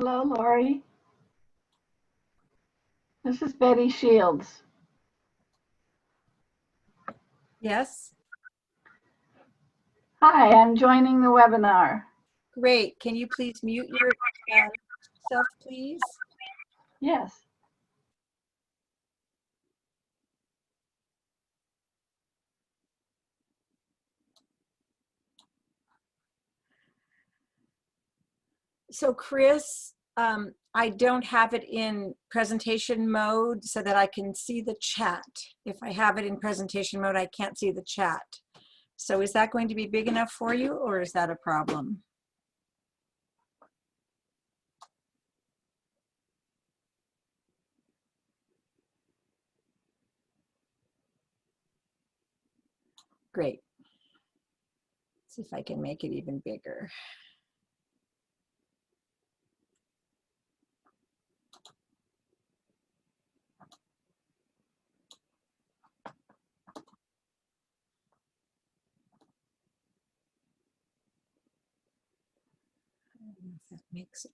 Hello, Lori. This is Betty Shields. Yes. Hi, I'm joining the webinar. Great. Can you please mute yourself, please? Yes. So Chris, I don't have it in presentation mode so that I can see the chat. If I have it in presentation mode, I can't see the chat. So is that going to be big enough for you, or is that a problem? Great. Let's see if I can make it even bigger. I don't know if that makes it.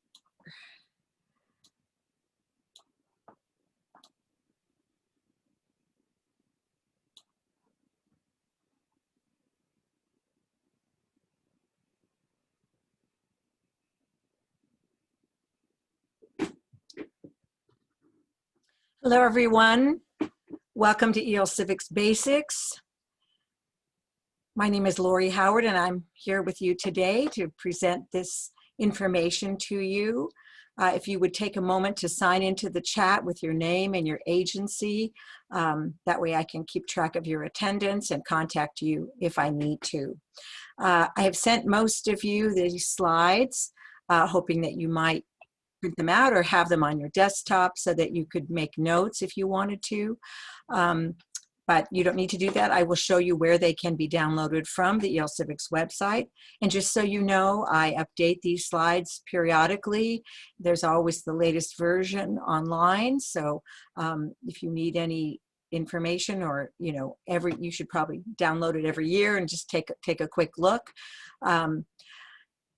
Hello, everyone. Welcome to EL Civics Basics. My name is Lori Howard, and I'm here with you today to present this information to you. If you would take a moment to sign into the chat with your name and your agency, that way I can keep track of your attendance and contact you if I need to. I have sent most of you these slides, hoping that you might print them out or have them on your desktop so that you could make notes if you wanted to. But you don't need to do that. I will show you where they can be downloaded from the EL Civics website. And just so you know, I update these slides periodically. There's always the latest version online. So if you need any information, or you should probably download it every year and just take a quick look.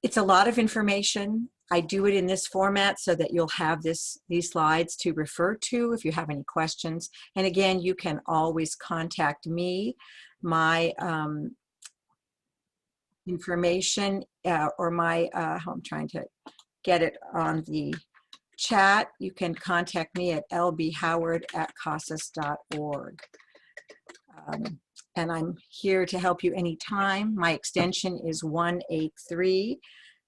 It's a lot of information. I do it in this format so that you'll have these slides to refer to if you have any questions. And again, you can always contact me. My information or my, I'm trying to get it on the chat. You can contact me at lbhoward@casas.org. And I'm here to help you anytime. My extension is 183.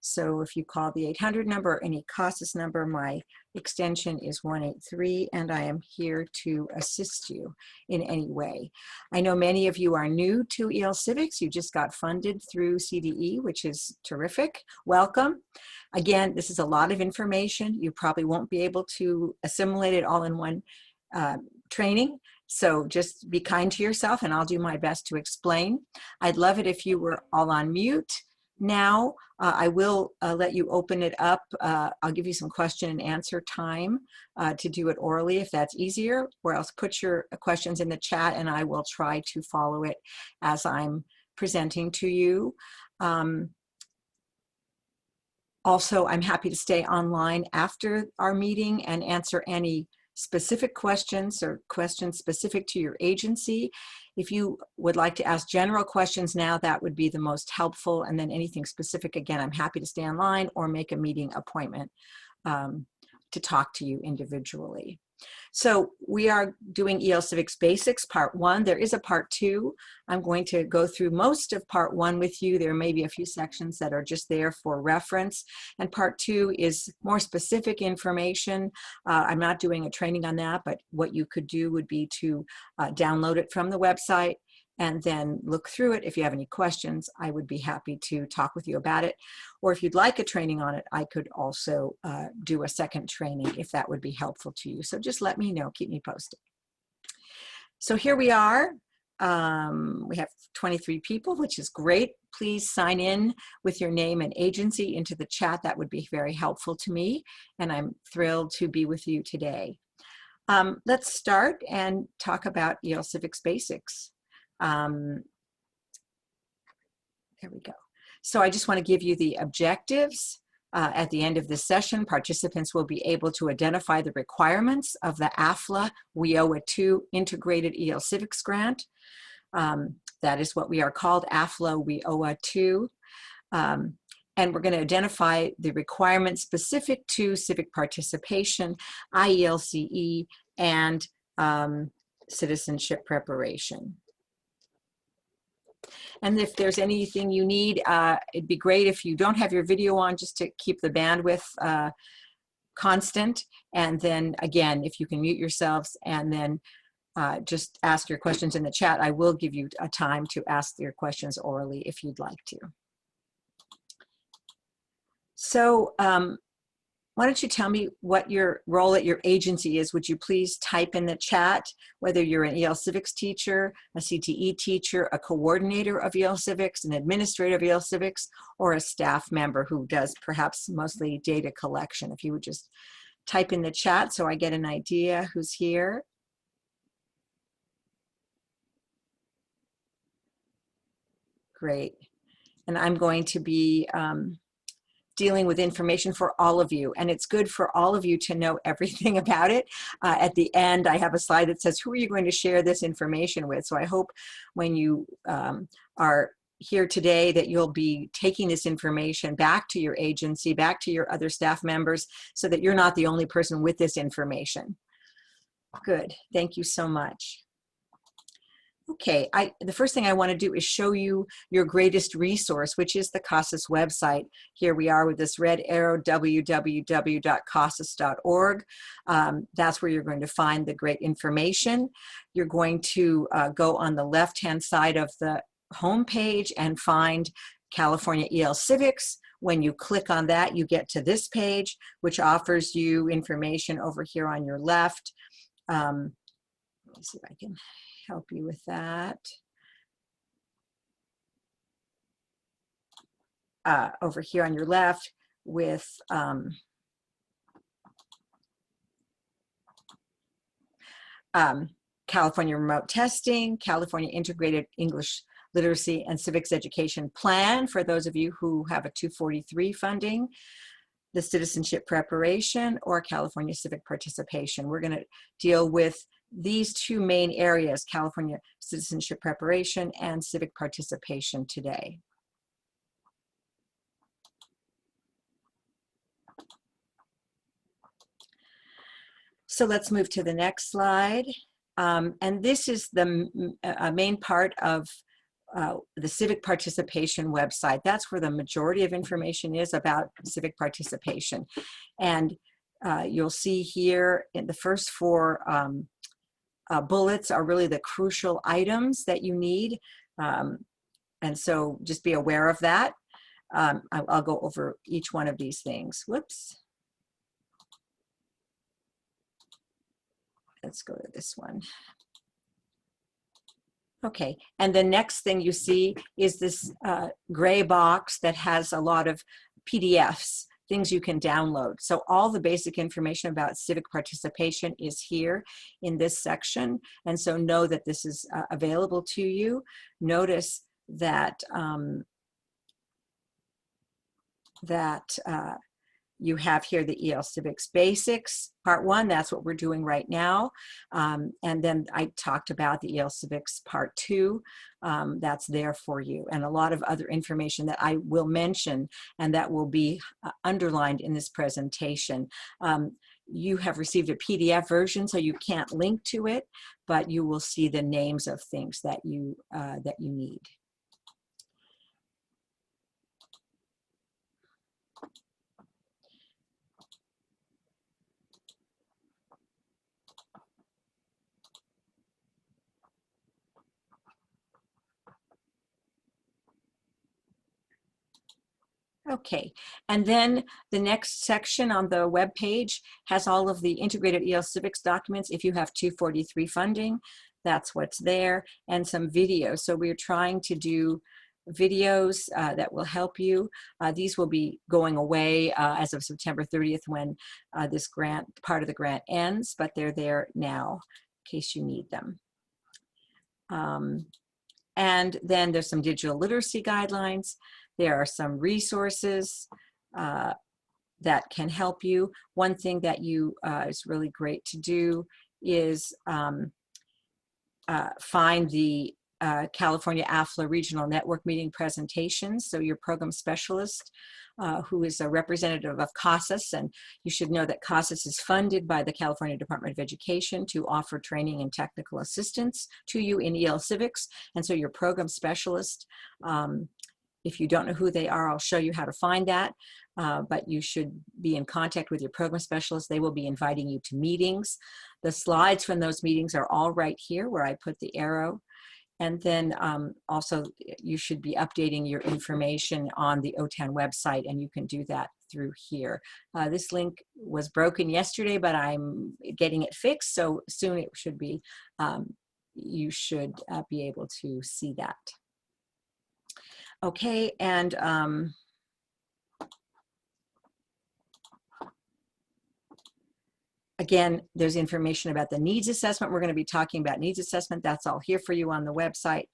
So if you call the 800 number or any CASAS number, my extension is 183, and I am here to assist you in any way. I know many of you are new to EL Civics. You just got funded through CDE, which is terrific. Welcome. Again, this is a lot of information. You probably won't be able to assimilate it all in one training. So just be kind to yourself, and I'll do my best to explain. I'd love it if you were all on mute. Now, I will let you open it up. I'll give you some question and answer time to do it orally if that's easier, or else put your questions in the chat and I will try to follow it as I'm presenting to you. Also, I'm happy to stay online after our meeting and answer any specific questions or questions specific to your agency. If you would like to ask general questions now, that would be the most helpful. And then anything specific, again, I'm happy to stay online or make a meeting appointment to talk to you individually. So we are doing EL Civics Basics Part 1. There is a Part 2. I'm going to go through most of Part 1 with you. There may be a few sections that are just there for reference. And Part 2 is more specific information. I'm not doing a training on that, but what you could do would be to download it from the website and then look through it. If you have any questions, I would be happy to talk with you about it. Or if you'd like a training on it, I could also do a second training if that would be helpful to you. So just let me know, keep me posted. So here we are. We have 23 people, which is great. Please sign in with your name and agency into the chat. That would be very helpful to me. And I'm thrilled to be with you today. Let's start and talk about EL Civics Basics. There we go. So I just want to give you the objectives. At the end of this session, participants will be able to identify the requirements of the AFLA WIOA 2 Integrated Civics Grant. That is what we are called, AFLA WIOA 2. And we're going to identify the requirements specific to civic participation, IELCE, and citizenship preparation. And if there's anything you need, it'd be great if you don't have your video on, just to keep the bandwidth constant. And then again, if you can mute yourselves and then just ask your questions in the chat. I will give you a time to ask your questions orally if you'd like to. So why don't you tell me what your role at your agency is? Would you please type in the chat whether you're an Civics teacher, a CTE teacher, a coordinator of Civics, an administrator of Civics, or a staff member who does perhaps mostly data collection. If you would just type in the chat so I get an idea who's here. Great. And I'm going to be dealing with information for all of you, and it's good for all of you to know everything about it. At the end, I have a slide that says, who are you going to share this information with? So I hope when you are here today that you'll be taking this information back to your agency, back to your other staff members, so that you're not the only person with this information. Good, thank you so much. Okay, the first thing I want to do is show you your greatest resource, which is the CASAS website. Here we are with this red arrow, www.casas.org. That's where you're going to find the great information. You're going to go on the left-hand side of the home page and find California EL Civics. When you click on that, you get to this page, which offers you information over here on your left. Let me see if I can help you with that. Over here on your left with California Remote Testing, California Integrated English Literacy and Civics Education Plan for those of you who have a 243 funding, the Citizenship Preparation, or California Civic Participation. We're going to deal with these two main areas, California Citizenship Preparation and Civic Participation today. So let's move to the next slide. And this is the main part of the Civic Participation website. That's where the majority of information is about civic participation. And you'll see here in the first four bullets are really the crucial items that you need. And so just be aware of that. I'll go over each one of these things. Whoops. Let's go to this one. Okay, and the next thing you see is this gray box that has a lot of PDFs, things you can download. So all the basic information about civic participation is here in this section. And so know that this is available to you. Notice that, you have here the EL Civics Basics, Part 1, that's what we're doing right now. And then I talked about the EL Civics Part 2, that's there for you. And a lot of other information that I will mention and that will be underlined in this presentation. You have received a PDF version, so you can't link to it, but you will see the names of things that you need. Okay, and then the next section on the web page has all of the integrated EL Civics documents. If you have 243 funding, that's what's there, and some videos. So we're trying to do videos that will help you. These will be going away as of September 30th when this grant, part of the grant ends, but they're there now in case you need them. And then there's some digital literacy guidelines. There are some resources that can help you. One thing that is really great to do is find the California AFLA Regional Network Meeting presentations. So your program specialist, who is a representative of CASAS, and you should know that CASAS is funded by the California Department of Education to offer training and technical assistance to you in Civics. And so your program specialist, if you don't know who they are, I'll show you how to find that. But you should be in contact with your program specialist. They will be inviting you to meetings. The slides from those meetings are all right here where I put the arrow. And then also you should be updating your information on the OTAN website, and you can do that through here. This link was broken yesterday, but I'm getting it fixed, so soon it should be, you should be able to see that. Okay, and again, there's information about the needs assessment. We're going to be talking about needs assessment. That's all here for you on the website.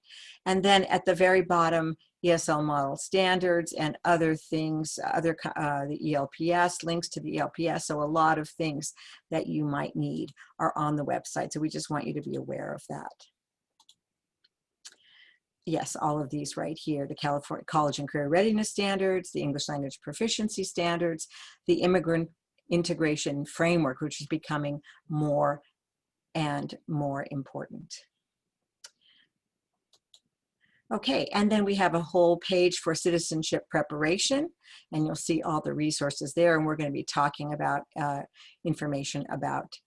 And then at the very bottom, ESL model standards and other things, the ELPS, links to the ELPS. So a lot of things that you might need are on the website. So we just want you to be aware of that. Yes, all of these right here, the California College and Career Readiness Standards, the English Language Proficiency Standards, the Immigrant Integration Framework, which is becoming more and more important. Okay, and then we have a whole page for citizenship preparation, and you'll see all the resources there, and we're going to be talking about information about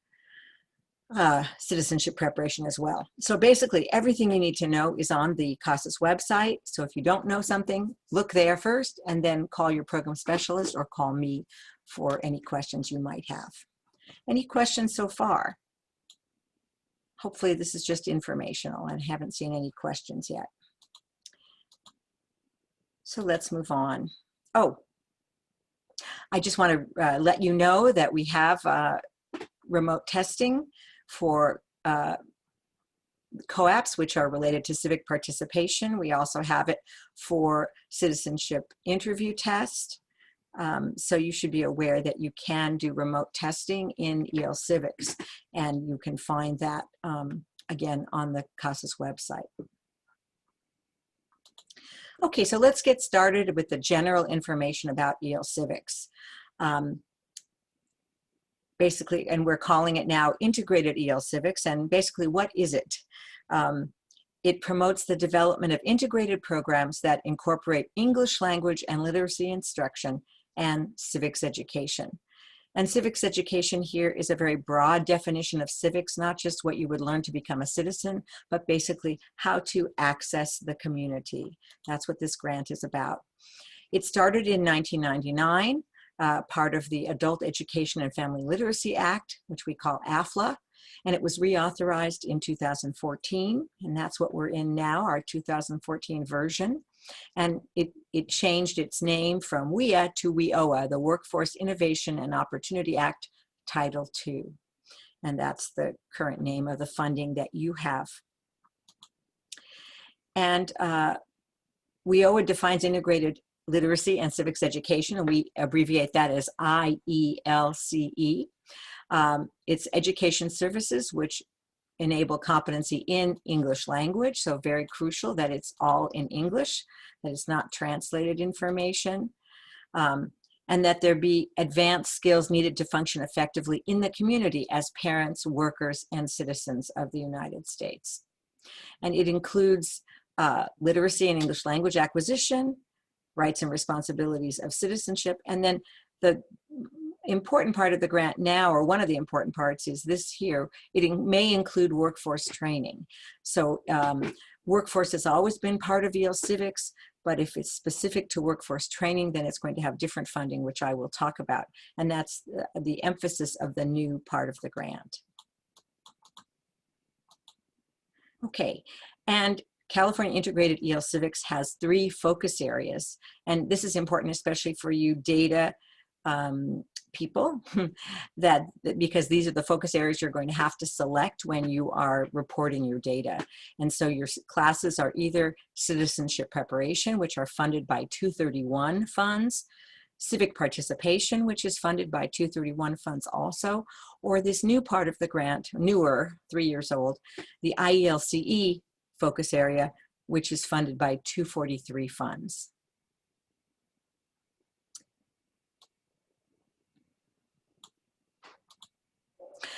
citizenship preparation as well. So basically everything you need to know is on the CASAS website. So if you don't know something, look there first and then call your program specialist or call me for any questions you might have. Any questions so far? Hopefully this is just informational and haven't seen any questions yet. So let's move on. Oh, I just want to let you know that we have remote testing for COAPs, which are related to civic participation. We also have it for citizenship interview test. So you should be aware that you can do remote testing in Civics, and you can find that again on the CASAS website. Okay, so let's get started with the general information about Civics. Basically, and we're calling it now Integrated Civics, and basically what is it? It promotes the development of integrated programs that incorporate English language and literacy instruction and civics education. And civics education here is a very broad definition of civics, not just what you would learn to become a citizen, but basically how to access the community. That's what this grant is about. It started in 1999, part of the Adult Education and Family Literacy Act, which we call AFLA, and it was reauthorized in 2014, and that's what we're in now, our 2014 version. And it changed its name from WIA to WIOA, the Workforce Innovation and Opportunity Act, Title II. And that's the current name of the funding that you have. And WIOA defines integrated literacy and civics education, and we abbreviate that as IELCE. It's education services which enable competency in English language, so very crucial that it's all in English, that it's not translated information, and that there be advanced skills needed to function effectively in the community as parents, workers, and citizens of the United States. And it includes literacy and English language acquisition, rights and responsibilities of citizenship, and then the important part of the grant now, or one of the important parts, is this here. It may include workforce training. So workforce has always been part of Civics, but if it's specific to workforce training, then it's going to have different funding, which I will talk about. And that's the emphasis of the new part of the grant. Okay, and California Integrated Civics has 3 focus areas, and this is important especially for you data people, because these are the focus areas you're going to have to select when you are reporting your data. And so your classes are either citizenship preparation, which are funded by 231 funds, Civic Participation, which is funded by 231 funds also, or this new part of the grant, newer, 3 years old, the IELCE focus area, which is funded by 243 funds.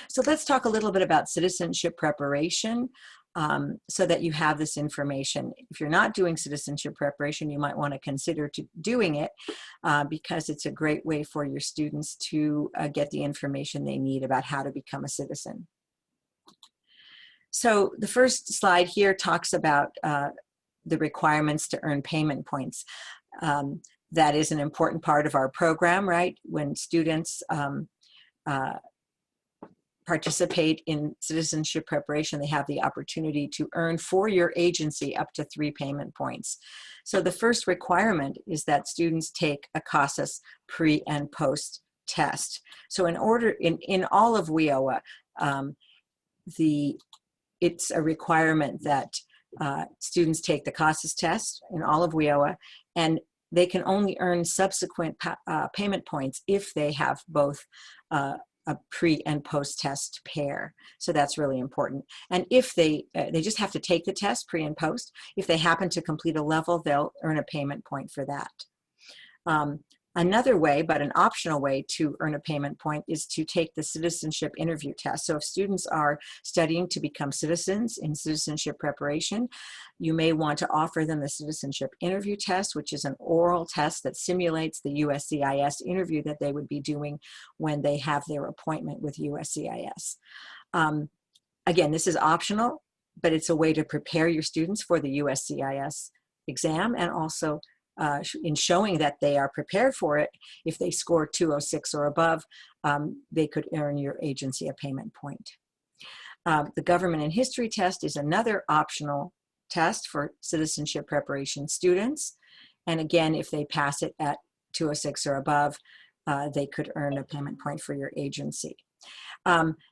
So let's talk a little bit about citizenship preparation so that you have this information. If you're not doing citizenship preparation, you might want to consider doing it because it's a great way for your students to get the information they need about how to become a citizen. So the first slide here talks about the requirements to earn payment points. That is an important part of our program, right? When students participate in citizenship preparation, they have the opportunity to earn for your agency up to 3 payment points. So the first requirement is that students take a CASAS pre and post test. So in all of WIOA, it's a requirement that students take the CASAS test in all of WIOA, and they can only earn subsequent payment points if they have both a pre and post test pair. So that's really important. And if they just have to take the test pre and post. If they happen to complete a level, they'll earn a payment point for that. Another way, but an optional way to earn a payment point, is to take the citizenship interview test. So if students are studying to become citizens in citizenship preparation, you may want to offer them the citizenship interview test, which is an oral test that simulates the USCIS interview that they would be doing when they have their appointment with USCIS. Again, this is optional, but it's a way to prepare your students for the USCIS exam, and also in showing that they are prepared for it. If they score 206 or above, they could earn your agency a payment point. The government and history test is another optional test for citizenship preparation students. And again, if they pass it at 206 or above, they could earn a payment point for your agency.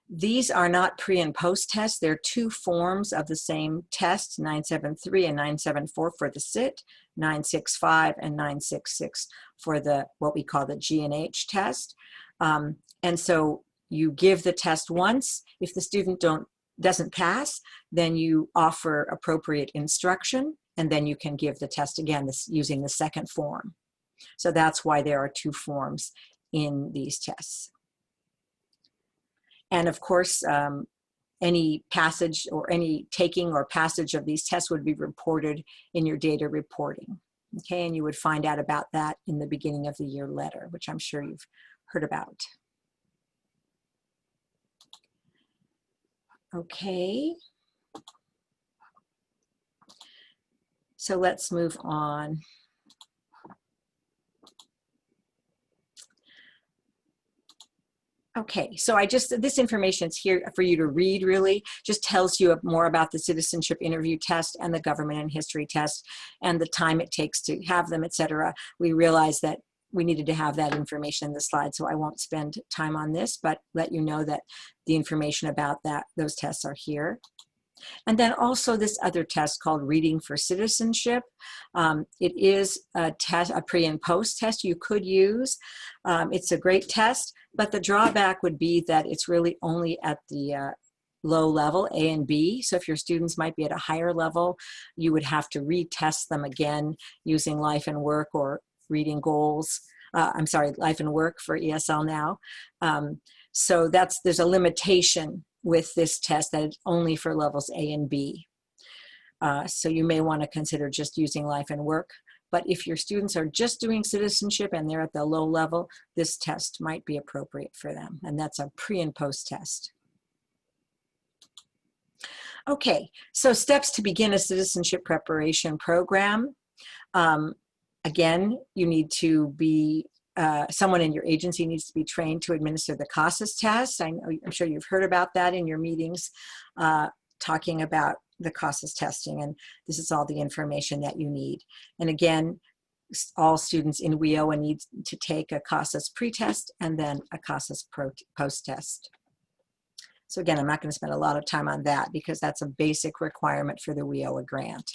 These are not pre and post tests. They're 2 forms of the same test, 973 and 974 for the CIT, 965 and 966 for the what we call the G&H test. And so you give the test once. If the student doesn't pass, then you offer appropriate instruction, and then you can give the test again using the second form. So that's why there are 2 forms in these tests. And of course, any passage or any taking or passage of these tests would be reported in your data reporting. Okay, and you would find out about that in the beginning of the year letter, which I'm sure you've heard about. Okay. So let's move on. Okay, so this information is here for you to read, really. Just tells you more about the citizenship interview test and the government and history test and the time it takes to have them, etc. We realized that we needed to have that information in the slide, so I won't spend time on this, but let you know that the information about those tests are here. And then also this other test called Reading for Citizenship. It is a pre and post test you could use. It's a great test, but the drawback would be that it's really only at the low level, A and B. So if your students might be at a higher level, you would have to retest them again using Life and Work or Reading Goals. Life and Work for ESL now. So there's a limitation with this test that it's only for levels A and B. So you may want to consider just using Life and Work. But if your students are just doing citizenship and they're at the low level, this test might be appropriate for them. And that's a pre and post test. Okay, so steps to begin a citizenship preparation program. Again, you need to be someone in your agency needs to be trained to administer the CASAS test. I'm sure you've heard about that in your meetings, talking about the CASAS testing, and this is all the information that you need. And again, all students in WIOA need to take a CASAS pre-test and then a CASAS post-test. So again, I'm not going to spend a lot of time on that because that's a basic requirement for the WIOA grant.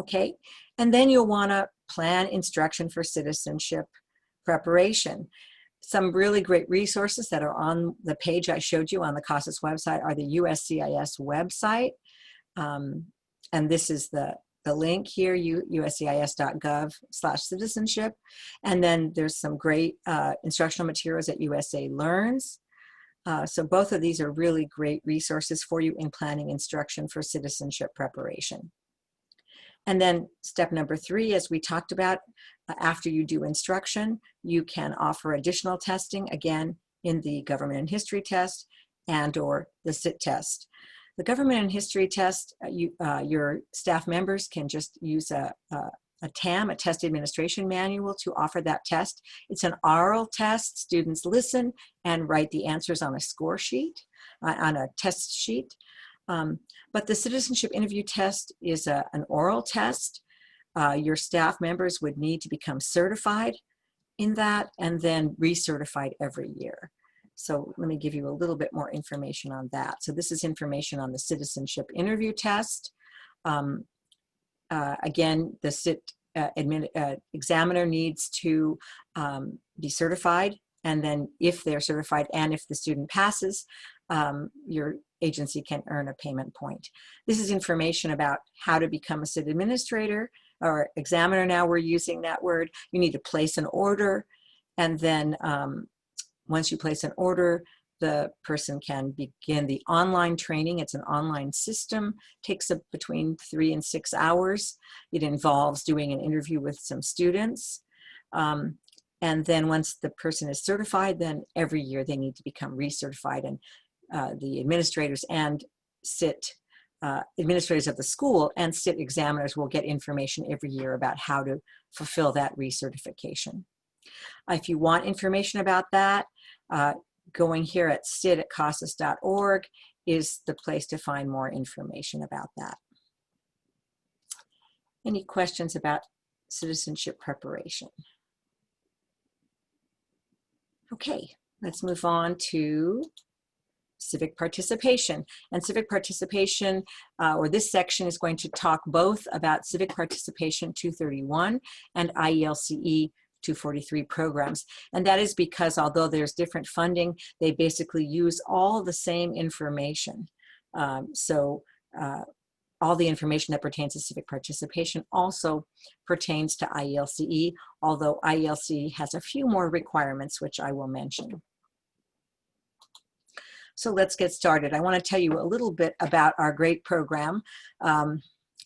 Okay, and then you'll want to plan instruction for citizenship preparation. Some really great resources that are on the page I showed you on the CASAS website are the USCIS website. And this is the link here, uscis.gov/citizenship. And then there's some great instructional materials at USA Learns. So both of these are really great resources for you in planning instruction for citizenship preparation. And then step number 3, as we talked about, after you do instruction, you can offer additional testing, again, in the government and history test and or the CIT test. The government and history test, your staff members can just use a TAM, a test administration manual, to offer that test. It's an oral test. Students listen and write the answers on a score sheet, on a test sheet. But the citizenship interview test is an oral test. Your staff members would need to become certified in that and then recertified every year. So let me give you a little bit more information on that. So this is information on the citizenship interview test. Again, the CIT examiner needs to be certified, and then if they're certified and if the student passes, your agency can earn a payment point. This is information about how to become a CIT administrator or examiner. Now we're using that word. You need to place an order, and then once you place an order, the person can begin the online training. It's an online system, takes between 3 and 6 hours. It involves doing an interview with some students. And then once the person is certified, then every year they need to become recertified. And the administrators and CIT, administrators of the school and CIT examiners will get information every year about how to fulfill that recertification. If you want information about that, going here at cit@casas.org is the place to find more information about that. Any questions about citizenship preparation? Okay, let's move on to civic participation. And civic participation, or this section, is going to talk both about civic participation 231 and IELCE 243 programs. And that is because although there's different funding, they basically use all the same information. All the information that pertains to civic participation also pertains to IELCE, although IELCE has a few more requirements, which I will mention. So let's get started. I want to tell you a little bit about our great program,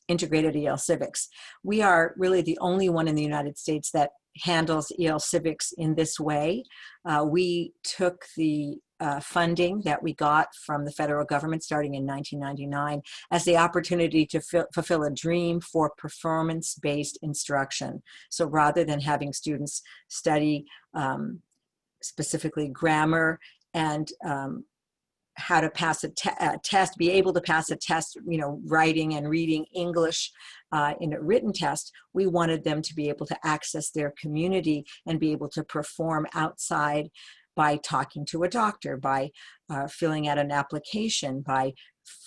Integrated EL Civics. We are really the only one in the United States that handles EL Civics in this way. We took the funding that we got from the federal government starting in 1999 as the opportunity to fulfill a dream for performance-based instruction. So rather than having students study specifically grammar and how to pass a test, be able to pass a test, you know, writing and reading English in a written test, we wanted them to be able to access their community and be able to perform outside by talking to a doctor, by filling out an application, by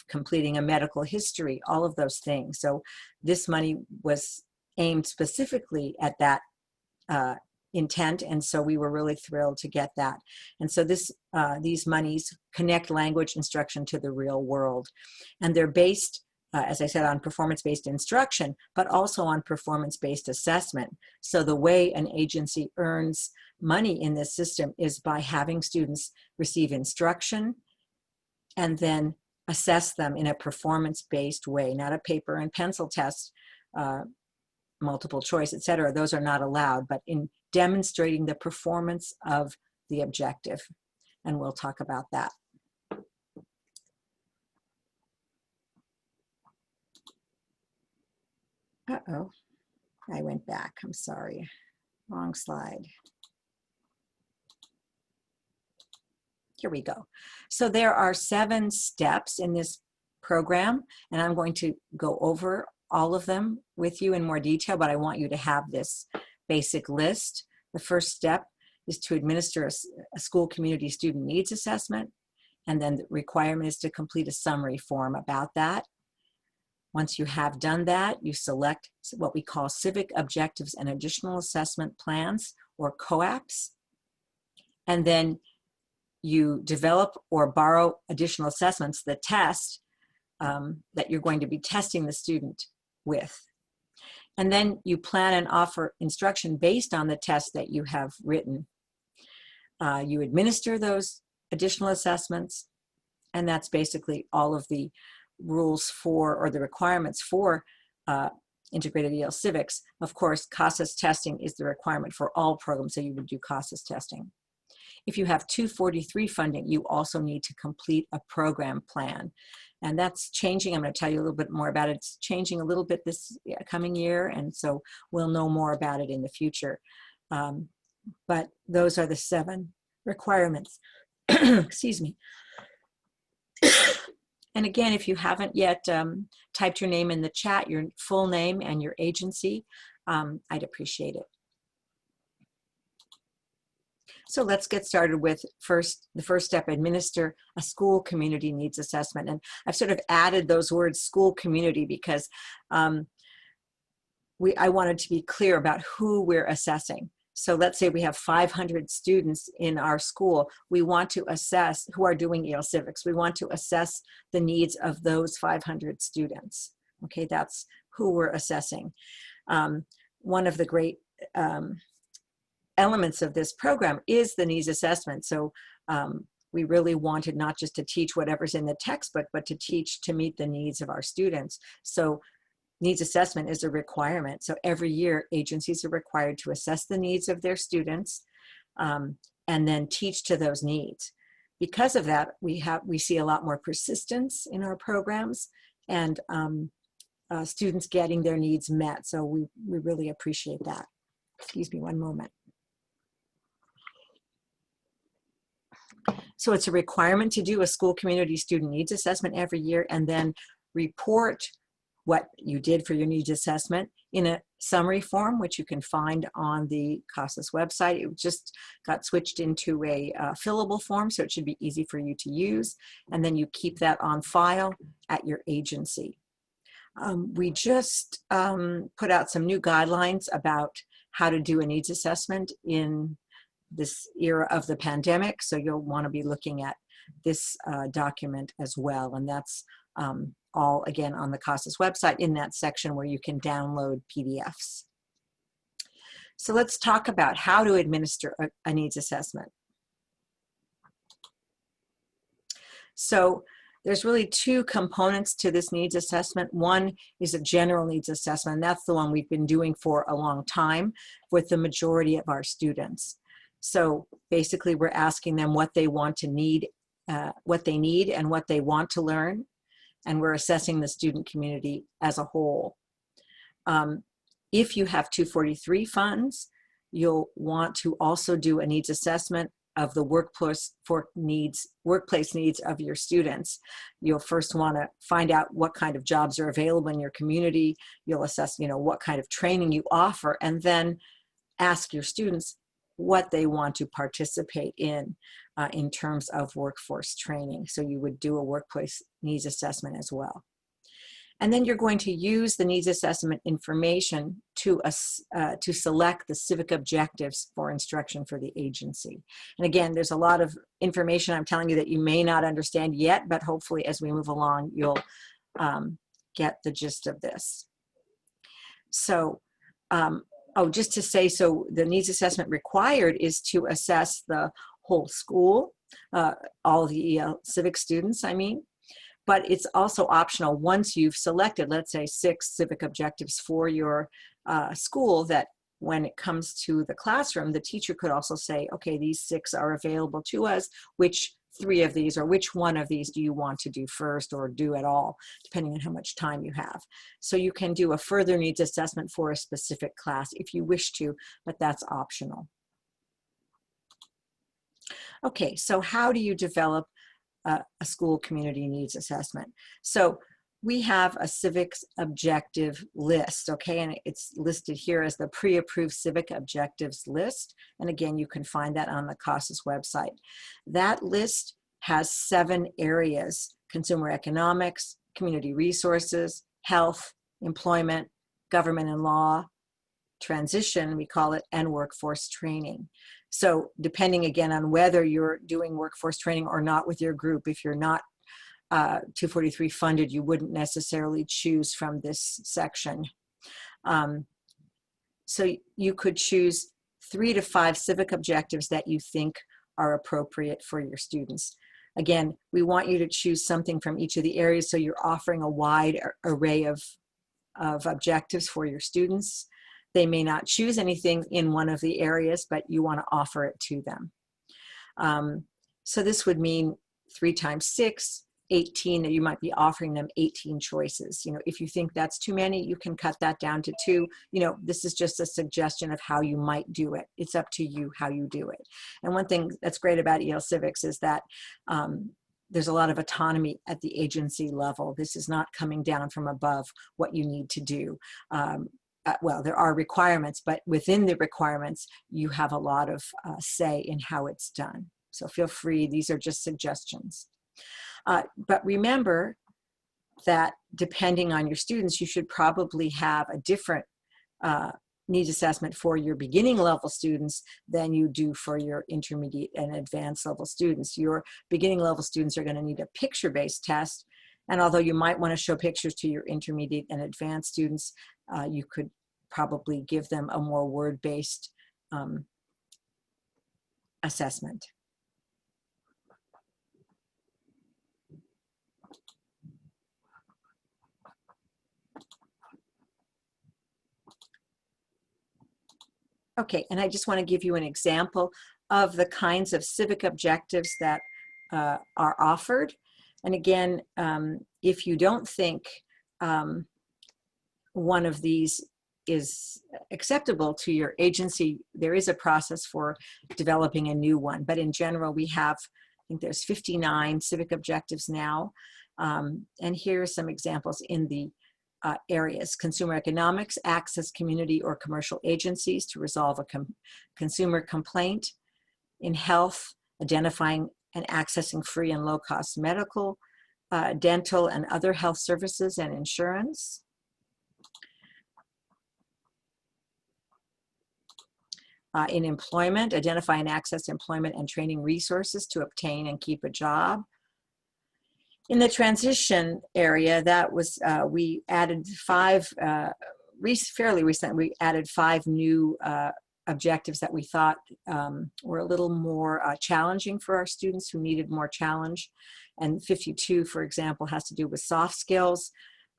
completing a medical history, all of those things. So this money was aimed specifically at that intent, and so we were really thrilled to get that. And so these monies connect language instruction to the real world, and they're based, as I said, on performance-based instruction, but also on performance-based assessment. So the way an agency earns money in this system is by having students receive instruction and then assess them in a performance-based way, not a paper and pencil test, multiple choice, etc. Those are not allowed, but in demonstrating the performance of the objective. And we'll talk about that. Uh-oh, I went back, I'm sorry, wrong slide. Here we go. So there are 7 steps in this program, and I'm going to go over all of them with you in more detail, but I want you to have this basic list. The first step is to administer a school community student needs assessment, and then the requirement is to complete a summary form about that. Once you have done that, you select what we call Civic Objectives and Additional Assessment Plans, or COAAPs, and then you develop or borrow additional assessments, the test that you're going to be testing the student with. And then you plan and offer instruction based on the test that you have written. You administer those additional assessments, and that's basically all of the rules for, or the requirements for, integrated EL Civics. Of course, CASAS testing is the requirement for all programs, so you would do CASAS testing. If you have 243 funding, you also need to complete a program plan. And that's changing. I'm going to tell you a little bit more about it. It's changing a little bit this coming year, and so we'll know more about it in the future. But those are the 7 requirements. Excuse me. And again, if you haven't yet typed your name in the chat, your full name and your agency, I'd appreciate it. So let's get started with the first step, administer a school community needs assessment. And I've sort of added those words, school community, because I wanted to be clear about who we're assessing. So let's say we have 500 students in our school. We want to assess, who are doing EL Civics, we want to assess the needs of those 500 students. Okay, that's who we're assessing. One of the great elements of this program is the needs assessment. So we really wanted not just to teach whatever's in the textbook, but to teach to meet the needs of our students. So needs assessment is a requirement. So every year, agencies are required to assess the needs of their students and then teach to those needs. Because of that, we see a lot more persistence in our programs and students getting their needs met. So we really appreciate that. Excuse me one moment. So it's a requirement to do a school community student needs assessment every year and then report what you did for your needs assessment in a summary form, which you can find on the CASAS website. It just got switched into a fillable form, so it should be easy for you to use. And then you keep that on file at your agency. We just put out some new guidelines about how to do a needs assessment in this era of the pandemic. So you'll want to be looking at this document as well. And that's all, again, on the CASAS website in that section where you can download PDFs. So let's talk about how to administer a needs assessment. So there's really 2 components to this needs assessment. One is a general needs assessment, and that's the one we've been doing for a long time with the majority of our students. So basically, we're asking them what they want to need, what they need and what they want to learn, and we're assessing the student community as a whole. If you have 243 funds, you'll want to also do a needs assessment of the workplace needs of your students. You'll first want to find out what kind of jobs are available in your community. You'll assess, what kind of training you offer, and then ask your students what they want to participate in terms of workforce training. So you would do a workplace needs assessment as well. And then you're going to use the needs assessment information to select the civic objectives for instruction for the agency. And again, there's a lot of information I'm telling you that you may not understand yet, but hopefully as we move along, you'll get the gist of this. So, just to say, so the needs assessment required is to assess the whole school, all the EL Civic students, but it's also optional once you've selected, let's say, 6 civic objectives for your school, that when it comes to the classroom, the teacher could also say, okay, these 6 are available to us. Which 3 of these or which one of these do you want to do first or do at all, depending on how much time you have. So you can do a further needs assessment for a specific class if you wish to, but that's optional. Okay, so how do you develop a school community needs assessment? So we have a civics objective list, okay, and it's listed here as the pre-approved civic objectives list. And again, you can find that on the CASAS website. That list has 7 areas: consumer economics, community resources, health, employment, government and law, transition, we call it, and workforce training. So depending again on whether you're doing workforce training or not with your group, if you're not 243 funded, you wouldn't necessarily choose from this section. So you could choose 3 to 5 civic objectives that you think are appropriate for your students. Again, we want you to choose something from each of the areas, so you're offering a wide array of objectives for your students. They may not choose anything in one of the areas, but you want to offer it to them. So this would mean 3 times 6, 18, that you might be offering them 18 choices. You know, if you think that's too many, you can cut that down to 2. You know, this is just a suggestion of how you might do it. It's up to you how you do it. And one thing that's great about EL Civics is that there's a lot of autonomy at the agency level. This is not coming down from above what you need to do. Well, there are requirements, but within the requirements, you have a lot of say in how it's done. So feel free, these are just suggestions. But remember that depending on your students, you should probably have a different needs assessment for your beginning level students than you do for your intermediate and advanced level students. Your beginning level students are going to need a picture-based test. And although you might want to show pictures to your intermediate and advanced students, you could probably give them a more word-based assessment. Okay, and I just want to give you an example of the kinds of civic objectives that are offered. And again, if you don't think one of these is acceptable to your agency, there is a process for developing a new one. But in general, we have, I think there's 59 civic objectives now. And here are some examples in the areas: consumer economics, access community or commercial agencies to resolve a consumer complaint; in health, identifying and accessing free and low-cost medical, dental and other health services and insurance; in employment, identify and access employment and training resources to obtain and keep a job. In the transition area, that was, we added 5, fairly recently, we added 5 new objectives that we thought were a little more challenging for our students who needed more challenge. And 52, for example, has to do with soft skills,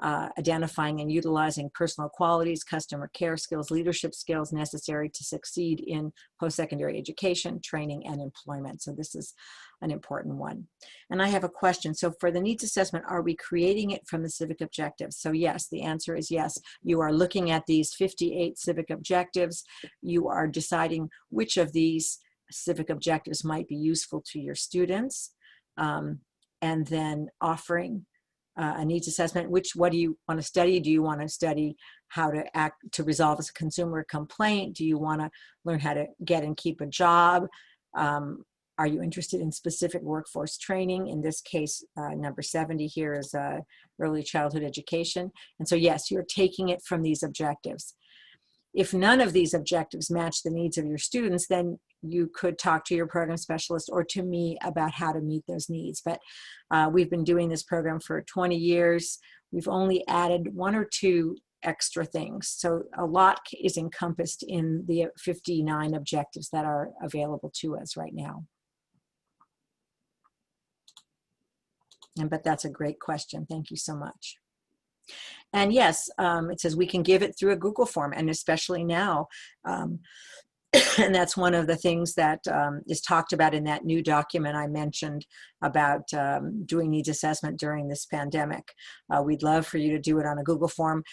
identifying and utilizing personal qualities, customer care skills, leadership skills necessary to succeed in post-secondary education, training, and employment. So this is an important one. And I have a question. So for the needs assessment, are we creating it from the civic objectives? So yes, the answer is yes. You are looking at these 58 civic objectives. You are deciding which of these civic objectives might be useful to your students, and then offering a needs assessment. What do you want to study? Do you want to study how to act to resolve a consumer complaint? Do you want to learn how to get and keep a job? Are you interested in specific workforce training? In this case, number 70 here is early childhood education. And so yes, you're taking it from these objectives. If none of these objectives match the needs of your students, then you could talk to your program specialist or to me about how to meet those needs. But we've been doing this program for 20 years. We've only added 1 or 2 extra things. So a lot is encompassed in the 59 objectives that are available to us right now. But that's a great question. Thank you so much. And yes, it says we can give it through a Google form, and especially now. And that's one of the things that is talked about in that new document I mentioned about doing needs assessment during this pandemic. We'd love for you to do it on a Google form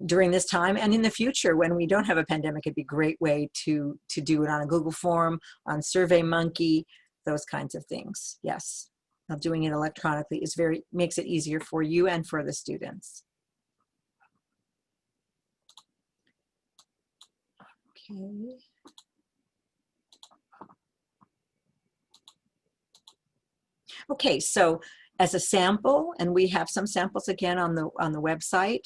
during this time, and in the future when we don't have a pandemic, it'd be a great way to do it on a Google form, on SurveyMonkey, those kinds of things. Yes. Now, doing it electronically is makes it easier for you and for the students. Okay. Okay, so as a sample, and we have some samples again on the website,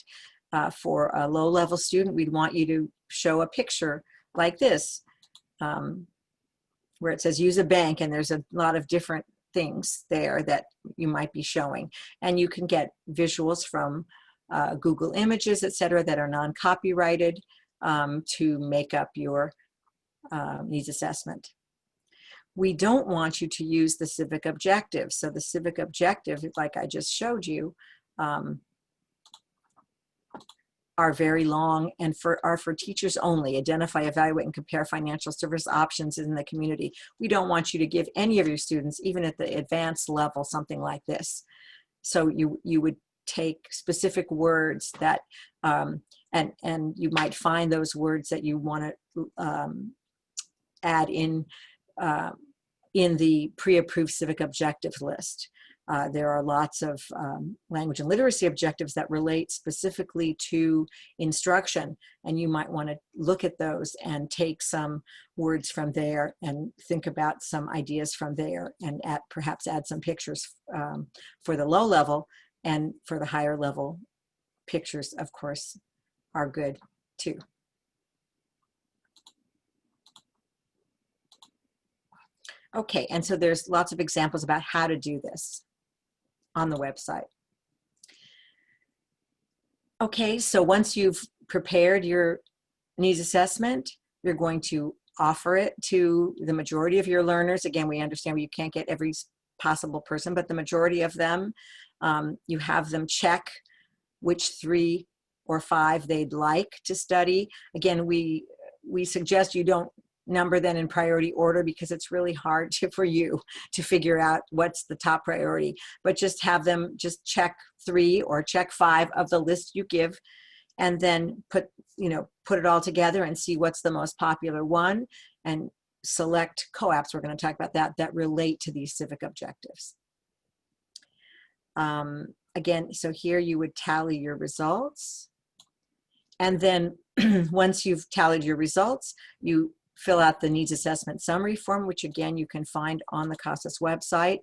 for a low-level student, we'd want you to show a picture like this, where it says use a bank, and there's a lot of different things there that you might be showing. And you can get visuals from Google Images, etc., that are non-copyrighted, to make up your needs assessment. We don't want you to use the civic objectives. So the civic objective, like I just showed you, are very long and are for teachers only. Identify, evaluate, and compare financial service options in the community. We don't want you to give any of your students, even at the advanced level, something like this. So you would take specific words that, and you might find those words that you want to add in the pre-approved civic objectives list. There are lots of language and literacy objectives that relate specifically to instruction, and you might want to look at those and take some words from there and think about some ideas from there, and perhaps add some pictures for the low level, and for the higher level, pictures, of course, are good too. Okay, and so there's lots of examples about how to do this on the website. Okay, so once you've prepared your needs assessment, you're going to offer it to the majority of your learners. Again, we understand you can't get every possible person, but the majority of them, you have them check which 3 or 5 they'd like to study. Again, we suggest you don't number them in priority order, because it's really hard for you to figure out what's the top priority, but just have them just check 3 or check 5 of the list you give, and then put it all together and see what's the most popular one, and select COAPs, we're going to talk about that relate to these civic objectives. Again, so here you would tally your results, and then once you've tallied your results, you fill out the needs assessment summary form, which again you can find on the CASAS website.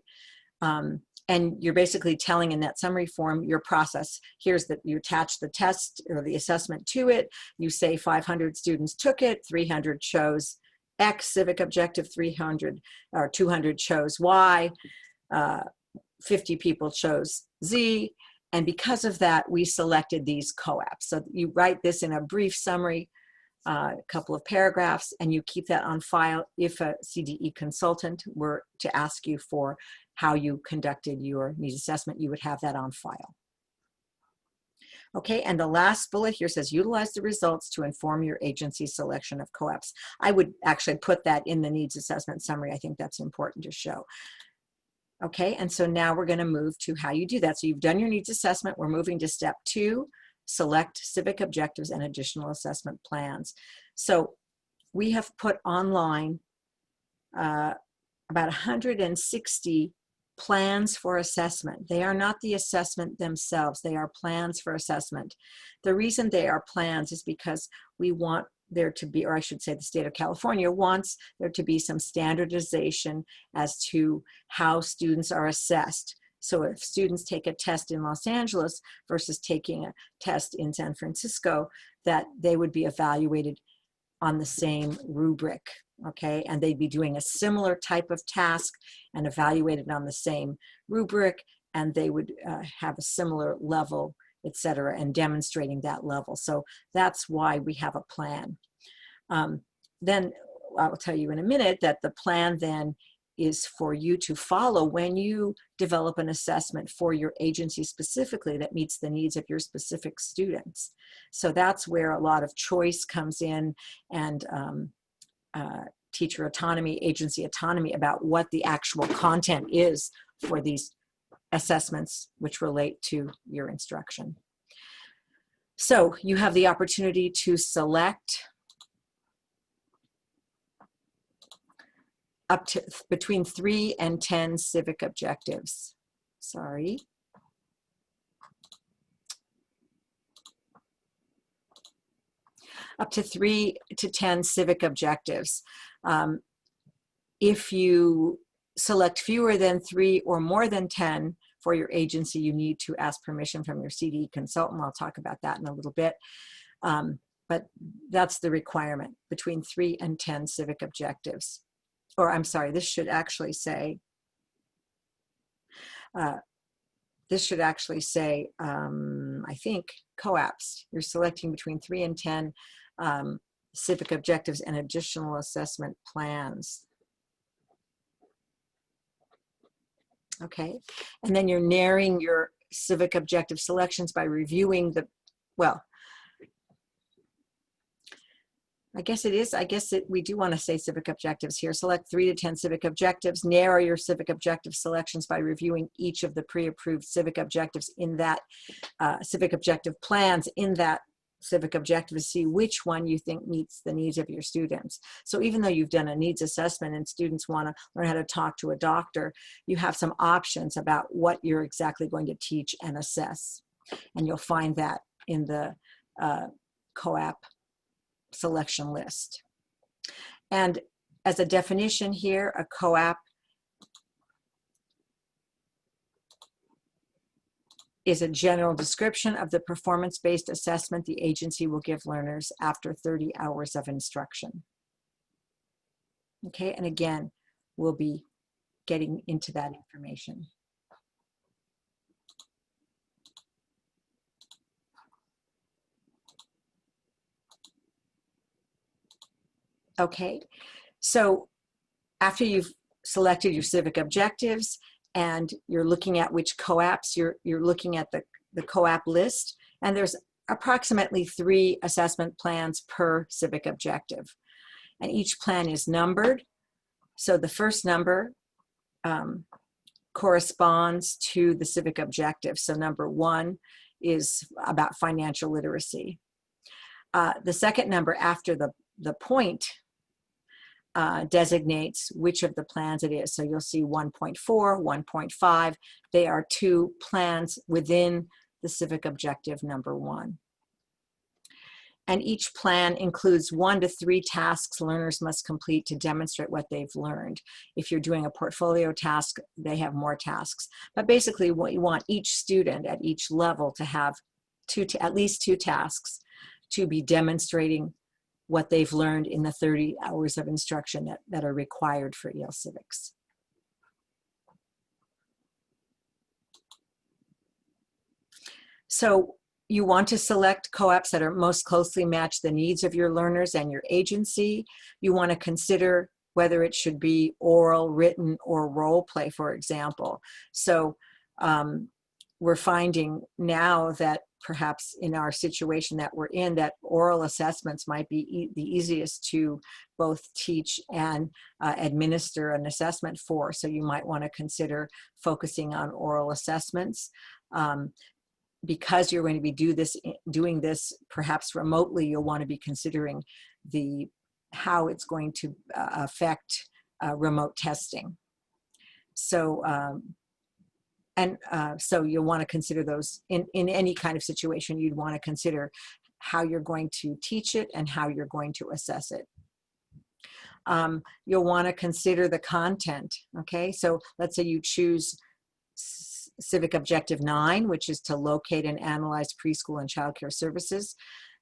And you're basically telling in that summary form your process. Here's that you attach the test or the assessment to it. You say 500 students took it, 300 chose X civic objective, 300 or 200 chose Y, 50 people chose Z. And because of that, we selected these COAPs. So you write this in a brief summary, a couple of paragraphs, and you keep that on file. If a CDE consultant were to ask you for how you conducted your needs assessment, you would have that on file. Okay, and the last bullet here says utilize the results to inform your agency's selection of COAPs. I would actually put that in the needs assessment summary. I think that's important to show. Okay, and so now we're going to move to how you do that. So you've done your needs assessment. We're moving to step 2. Select civic objectives and additional assessment plans. So we have put online about 160 plans for assessment. They are not the assessment themselves. They are plans for assessment. The reason they are plans is because we want there to be, or I should say the state of California wants there to be some standardization as to how students are assessed. So if students take a test in Los Angeles versus taking a test in San Francisco, that they would be evaluated on the same rubric, okay? And they'd be doing a similar type of task and evaluated on the same rubric, and they would have a similar level, etc., and demonstrating that level. So that's why we have a plan. Then I'll tell you in a minute that the plan then is for you to follow when you develop an assessment for your agency specifically that meets the needs of your specific students. So that's where a lot of choice comes in, and teacher autonomy, agency autonomy about what the actual content is for these assessments which relate to your instruction. So you have the opportunity to select up to between 3 and 10 civic objectives. Sorry. Up to 3 to 10 civic objectives. If you select fewer than 3 or more than 10 for your agency, you need to ask permission from your CDE consultant. I'll talk about that in a little bit. But that's the requirement, between 3 and 10 civic objectives. Or I'm sorry, this should actually say, I think, COAPs. You're selecting between 3 and 10 civic objectives and additional assessment plans. Okay, and then you're narrowing your civic objective selections by reviewing the, well, we do want to say civic objectives here. Select 3 to 10 civic objectives. Narrow your civic objective selections by reviewing each of the pre-approved civic objectives in that civic objective plans in that civic objective to see which one you think meets the needs of your students. So even though you've done a needs assessment and students want to learn how to talk to a doctor, you have some options about what you're exactly going to teach and assess. And you'll find that in the COAAP selection list. And as a definition here, a COAAP is a general description of the performance-based assessment the agency will give learners after 30 hours of instruction. Okay, and again, we'll be getting into that information. Okay, so after you've selected your civic objectives and you're looking at which COAPs, you're looking at the COAP list, and there's approximately 3 assessment plans per civic objective. And each plan is numbered. So the first number corresponds to the civic objective. So number 1 is about financial literacy. The second number after the point designates which of the plans it is. So you'll see 1.4, 1.5. They are 2 plans within the civic objective number 1. And each plan includes 1 to 3 tasks learners must complete to demonstrate what they've learned. If you're doing a portfolio task, they have more tasks. But basically what you want each student at each level to have at least 2 tasks to be demonstrating what they've learned in the 30 hours of instruction that are required for IELTS Civics. So you want to select COAPs that are most closely match the needs of your learners and your agency. You want to consider whether it should be oral, written, or role play, for example. So we're finding now that perhaps in our situation that we're in, that oral assessments might be the easiest to both teach and administer an assessment for. So you might want to consider focusing on oral assessments. Because you're going to be doing this perhaps remotely, you'll want to be considering how it's going to affect remote testing. So so you'll want to consider those in any kind of situation. You'd want to consider how you're going to teach it and how you're going to assess it. You'll want to consider the content. Okay, so let's say you choose Civic Objective 9, which is to locate and analyze preschool and childcare services.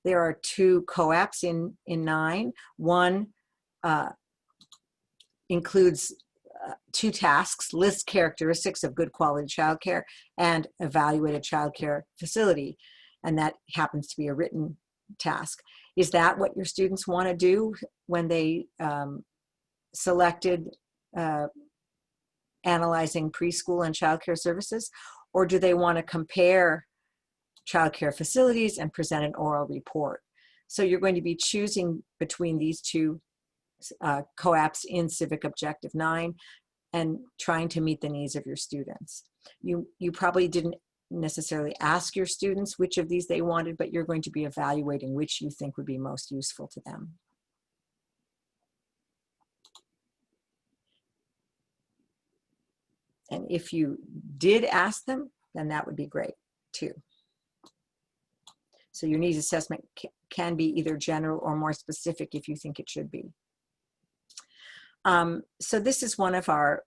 There are 2 COAPs in 9. One includes 2 tasks: list characteristics of good quality childcare and evaluate a childcare facility. And that happens to be a written task. Is that what your students want to do when they selected analyzing preschool and childcare services? Or do they want to compare childcare facilities and present an oral report? So you're going to be choosing between these 2 COAPs in Civic Objective 9 and trying to meet the needs of your students. You probably didn't necessarily ask your students which of these they wanted, but you're going to be evaluating which you think would be most useful to them. And if you did ask them, then that would be great too. So your needs assessment can be either general or more specific if you think it should be. So this is one of our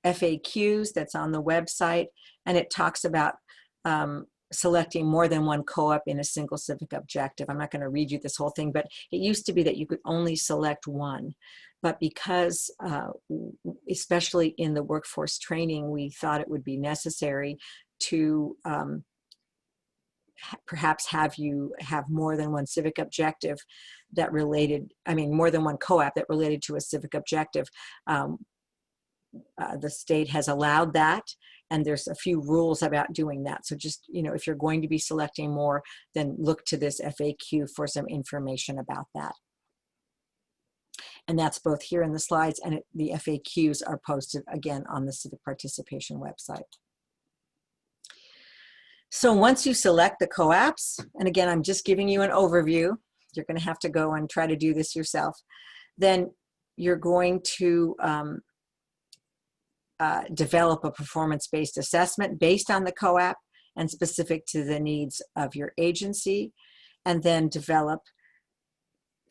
FAQs that's on the website, and it talks about selecting more than one COAP in a single civic objective. I'm not going to read you this whole thing, but it used to be that you could only select one. But because, especially in the workforce training, we thought it would be necessary to perhaps have you have more than one civic objective that related, more than one COAP that related to a civic objective. The state has allowed that, and there's a few rules about doing that. So just, if you're going to be selecting more, then look to this FAQ for some information about that. And that's both here in the slides, and the FAQs are posted again on the Civic Participation website. So once you select the COAPs, and again, I'm just giving you an overview, you're going to have to go and try to do this yourself, then you're going to develop a performance-based assessment based on the COAP and specific to the needs of your agency, and then develop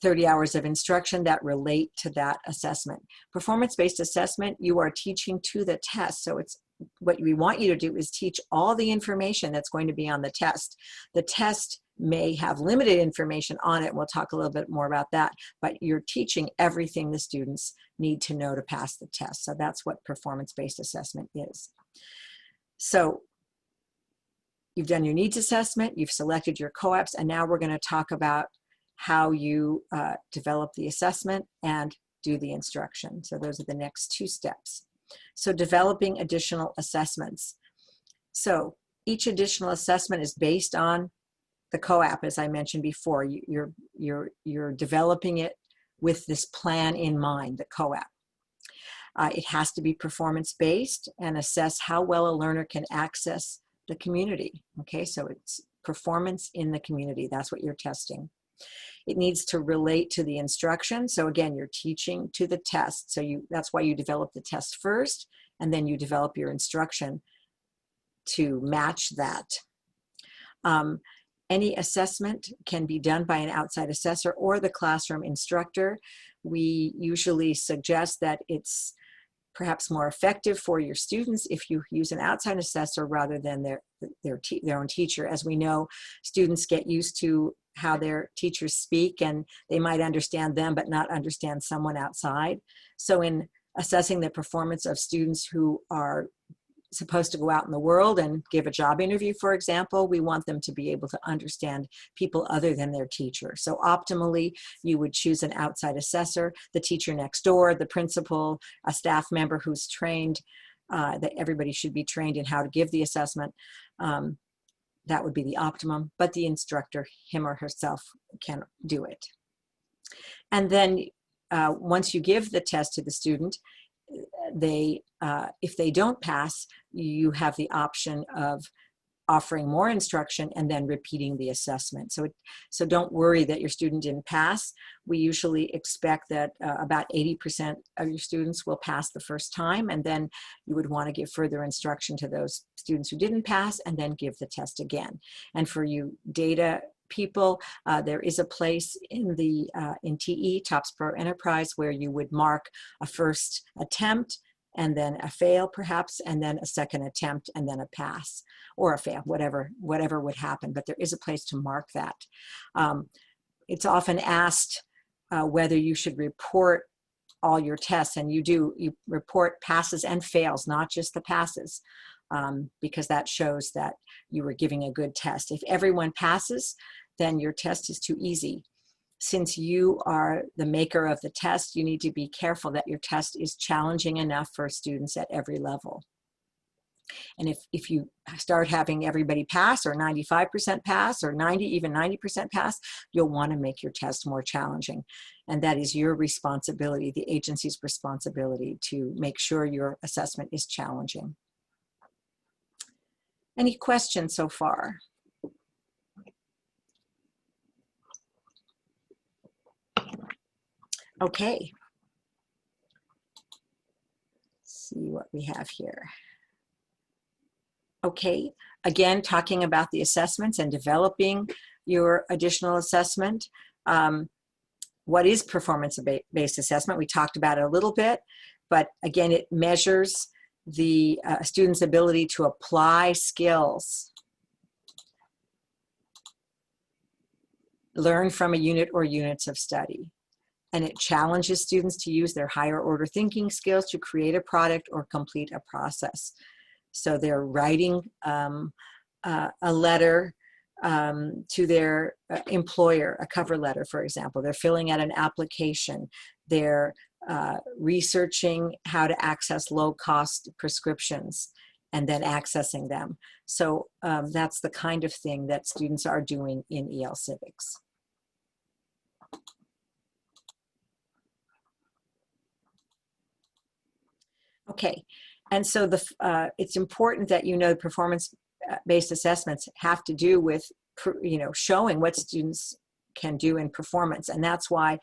30 hours of instruction that relate to that assessment. Performance-based assessment, you are teaching to the test. So it's what we want you to do is teach all the information that's going to be on the test. The test may have limited information on it. We'll talk a little bit more about that, but you're teaching everything the students need to know to pass the test. So that's what performance-based assessment is. So you've done your needs assessment, you've selected your COAPs, and now we're going to talk about how you develop the assessment and do the instruction. So those are the next two steps. So developing additional assessments. So each additional assessment is based on the COAP, as I mentioned before. You're developing it with this plan in mind, the COAP. It has to be performance-based and assess how well a learner can access the community. Okay, so it's performance in the community. That's what you're testing. It needs to relate to the instruction. So again, you're teaching to the test. So that's why you develop the test first, and then you develop your instruction to match that. Any assessment can be done by an outside assessor or the classroom instructor. We usually suggest that it's perhaps more effective for your students if you use an outside assessor rather than their own teacher. As we know, students get used to how their teachers speak, and they might understand them but not understand someone outside. So in assessing the performance of students who are supposed to go out in the world and give a job interview, for example, we want them to be able to understand people other than their teacher. So optimally, you would choose an outside assessor, the teacher next door, the principal, a staff member who's trained, that everybody should be trained in how to give the assessment. That would be the optimum, but the instructor, him or herself, can do it. And then once you give the test to the student, if they don't pass, you have the option of offering more instruction and then repeating the assessment. So don't worry that your student didn't pass. We usually expect that about 80% of your students will pass the first time, and then you would want to give further instruction to those students who didn't pass and then give the test again. And for you data people, there is a place in the in TE, TOPS Pro Enterprise, where you would mark a first attempt and then a fail perhaps, and then a second attempt and then a pass or a fail, whatever would happen. But there is a place to mark that. It's often asked whether you should report all your tests, and you do. You report passes and fails, not just the passes, because that shows that you were giving a good test. If everyone passes, then your test is too easy. Since you are the maker of the test, you need to be careful that your test is challenging enough for students at every level. And if you start having everybody pass, or 95% pass, or even 90% pass, you'll want to make your test more challenging. And that is your responsibility, the agency's responsibility, to make sure your assessment is challenging. Any questions so far? Okay. Let's see what we have here. Okay, again, talking about the assessments and developing your additional assessment. What is performance-based assessment? We talked about it a little bit, but again, it measures the student's ability to apply skills, learn from a unit or units of study. And it challenges students to use their higher order thinking skills to create a product or complete a process. So they're writing a letter to their employer, a cover letter, for example. They're filling out an application. They're researching how to access low-cost prescriptions and then accessing them. So that's the kind of thing that students are doing in EL Civics. Okay, and so it's important that you know performance-based assessments have to do with showing what students can do in performance, and that's why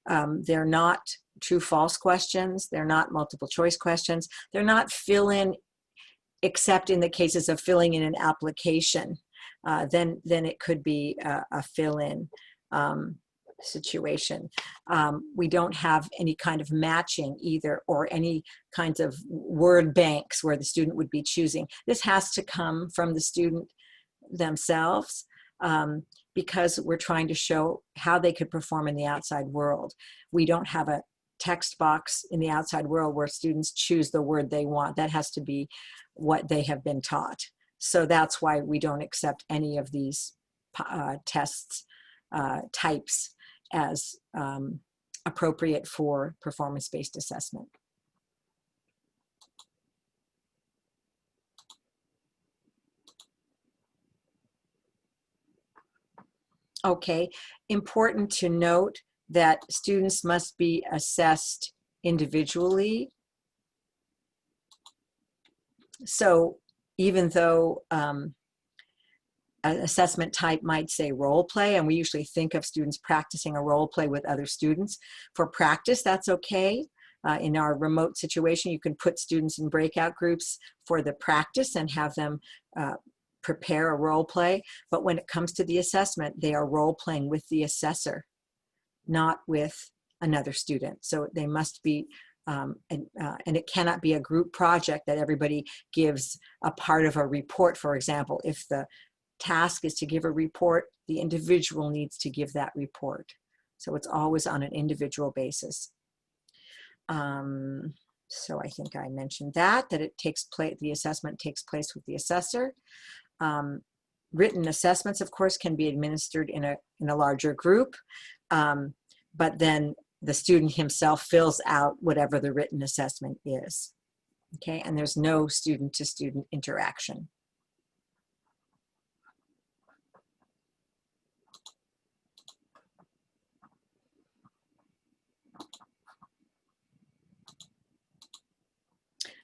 they're not true-false questions, they're not multiple choice questions, they're not fill-in, except in the cases of filling in an application. Then it could be a fill-in situation. We don't have any kind of matching either, or any kinds of word banks where the student would be choosing. This has to come from the student themselves, because we're trying to show how they could perform in the outside world. We don't have a text box in the outside world where students choose the word they want. That has to be what they have been taught. So that's why we don't accept any of these tests types as appropriate for performance-based assessment. Okay, important to note that students must be assessed individually. So even though an assessment type might say role play, and we usually think of students practicing a role play with other students. For practice, that's okay. In our remote situation, you can put students in breakout groups for the practice and have them prepare a role play. But when it comes to the assessment, they are role playing with the assessor, not with another student. So they must be, and it cannot be a group project that everybody gives a part of a report, for example. If the task is to give a report, the individual needs to give that report. So it's always on an individual basis. So I think I mentioned that it takes place, the assessment takes place with the assessor. Written assessments, of course, can be administered in a larger group, but then the student himself fills out whatever the written assessment is. Okay, and there's no student-to-student interaction.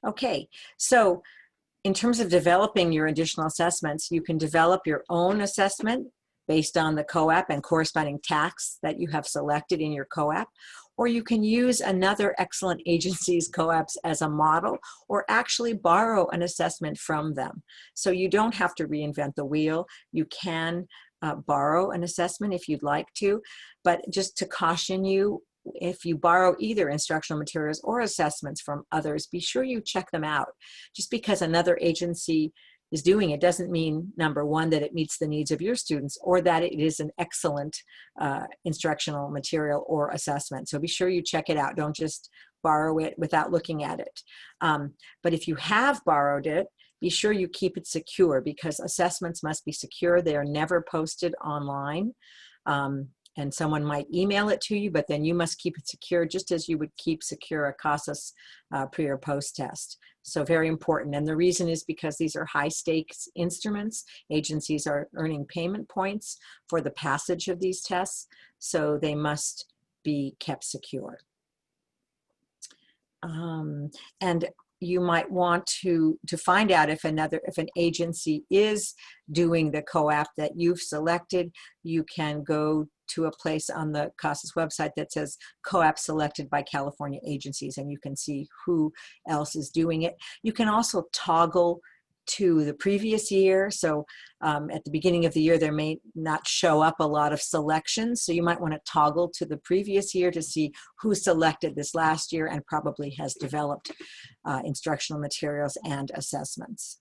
Okay, so in terms of developing your additional assessments, you can develop your own assessment based on the COAAP and corresponding tasks that you have selected in your COAAP, or you can use another excellent agency's COAAPs as a model, or actually borrow an assessment from them. So you don't have to reinvent the wheel. You can borrow an assessment if you'd like to, but just to caution you, if you borrow either instructional materials or assessments from others, be sure you check them out. Just because another agency is doing it doesn't mean, number one, that it meets the needs of your students or that it is an excellent instructional material or assessment. So be sure you check it out. Don't just borrow it without looking at it. But if you have borrowed it, be sure you keep it secure, because assessments must be secure. They are never posted online. And someone might email it to you, but then you must keep it secure, just as you would keep secure a CASAS pre or post test. So very important. And the reason is because these are high stakes instruments. Agencies are earning payment points for the passage of these tests, so they must be kept secure. And you might want to find out if an agency is doing the COAAP that you've selected. You can go to a place on the CASAS website that says COAAP selected by California agencies, and you can see who else is doing it. You can also toggle to the previous year. So at the beginning of the year, there may not show up a lot of selections. So you might want to toggle to the previous year to see who selected this last year and probably has developed instructional materials and assessments.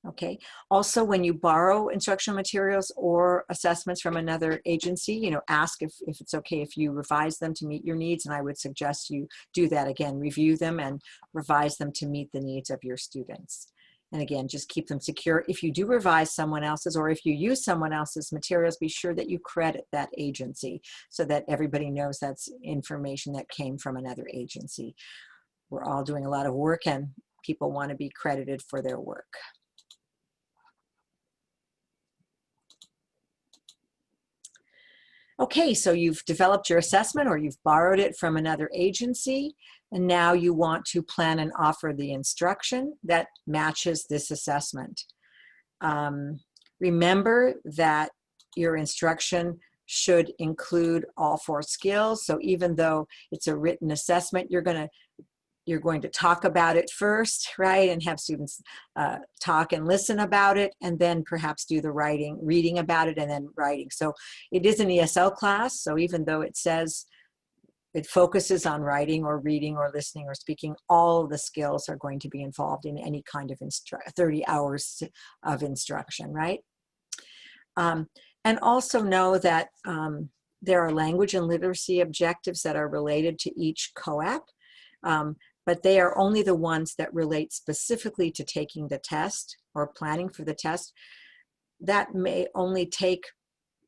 Okay. Also, when you borrow instructional materials or assessments from another agency, you know, ask if it's okay if you revise them to meet your needs. And I would suggest you do that again, review them and revise them to meet the needs of your students. And again, just keep them secure. If you do revise someone else's or if you use someone else's materials, be sure that you credit that agency so that everybody knows that's information that came from another agency. We're all doing a lot of work and people want to be credited for their work. Okay, so you've developed your assessment or you've borrowed it from another agency, and now you want to plan and offer the instruction that matches this assessment. Remember that your instruction should include all 4 skills. So even though it's a written assessment, you're going to talk about it first, right? And have students talk and listen about it, and then perhaps do the reading about it, and then writing. So it is an ESL class. So even though it says it focuses on writing or reading or listening or speaking, all of the skills are going to be involved in any kind of 30 hours of instruction, right? And also know that there are language and literacy objectives that are related to each COAP. But they are only the ones that relate specifically to taking the test or planning for the test. That may only take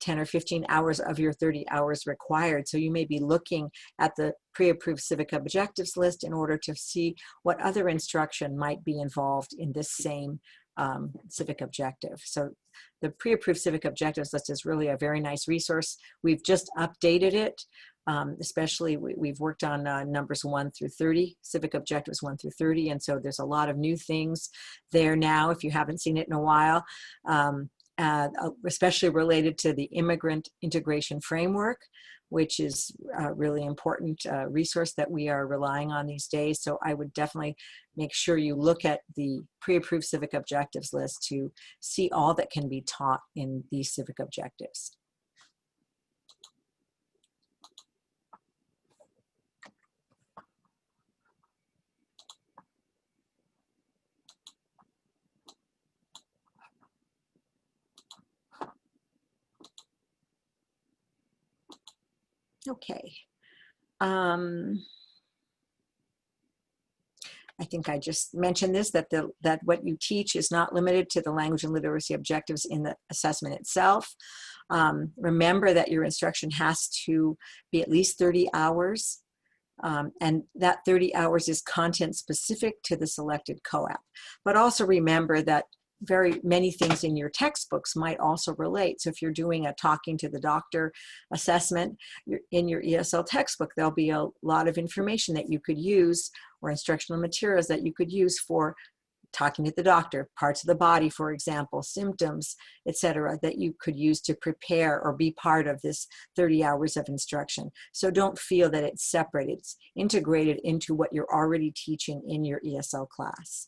10 or 15 hours of your 30 hours required. So you may be looking at the pre-approved civic objectives list in order to see what other instruction might be involved in this same civic objective. So the pre-approved civic objectives list is really a very nice resource. We've just updated it. Especially we've worked on numbers 1 through 30, civic objectives 1 through 30, and so there's a lot of new things there now if you haven't seen it in a while, especially related to the immigrant integration framework, which is a really important resource that we are relying on these days. So I would definitely make sure you look at the pre-approved civic objectives list to see all that can be taught in these civic objectives. Okay. I think I just mentioned this, that what you teach is not limited to the language and literacy objectives in the assessment itself. Remember that your instruction has to be at least 30 hours. And that 30 hours is content specific to the selected COAP. But also remember that very many things in your textbooks might also relate. So if you're doing a talking to the doctor assessment in your ESL textbook, there'll be a lot of information that you could use, or instructional materials that you could use for talking to the doctor, parts of the body, for example, symptoms, etc., that you could use to prepare or be part of this 30 hours of instruction. So don't feel that it's separate. It's integrated into what you're already teaching in your ESL class.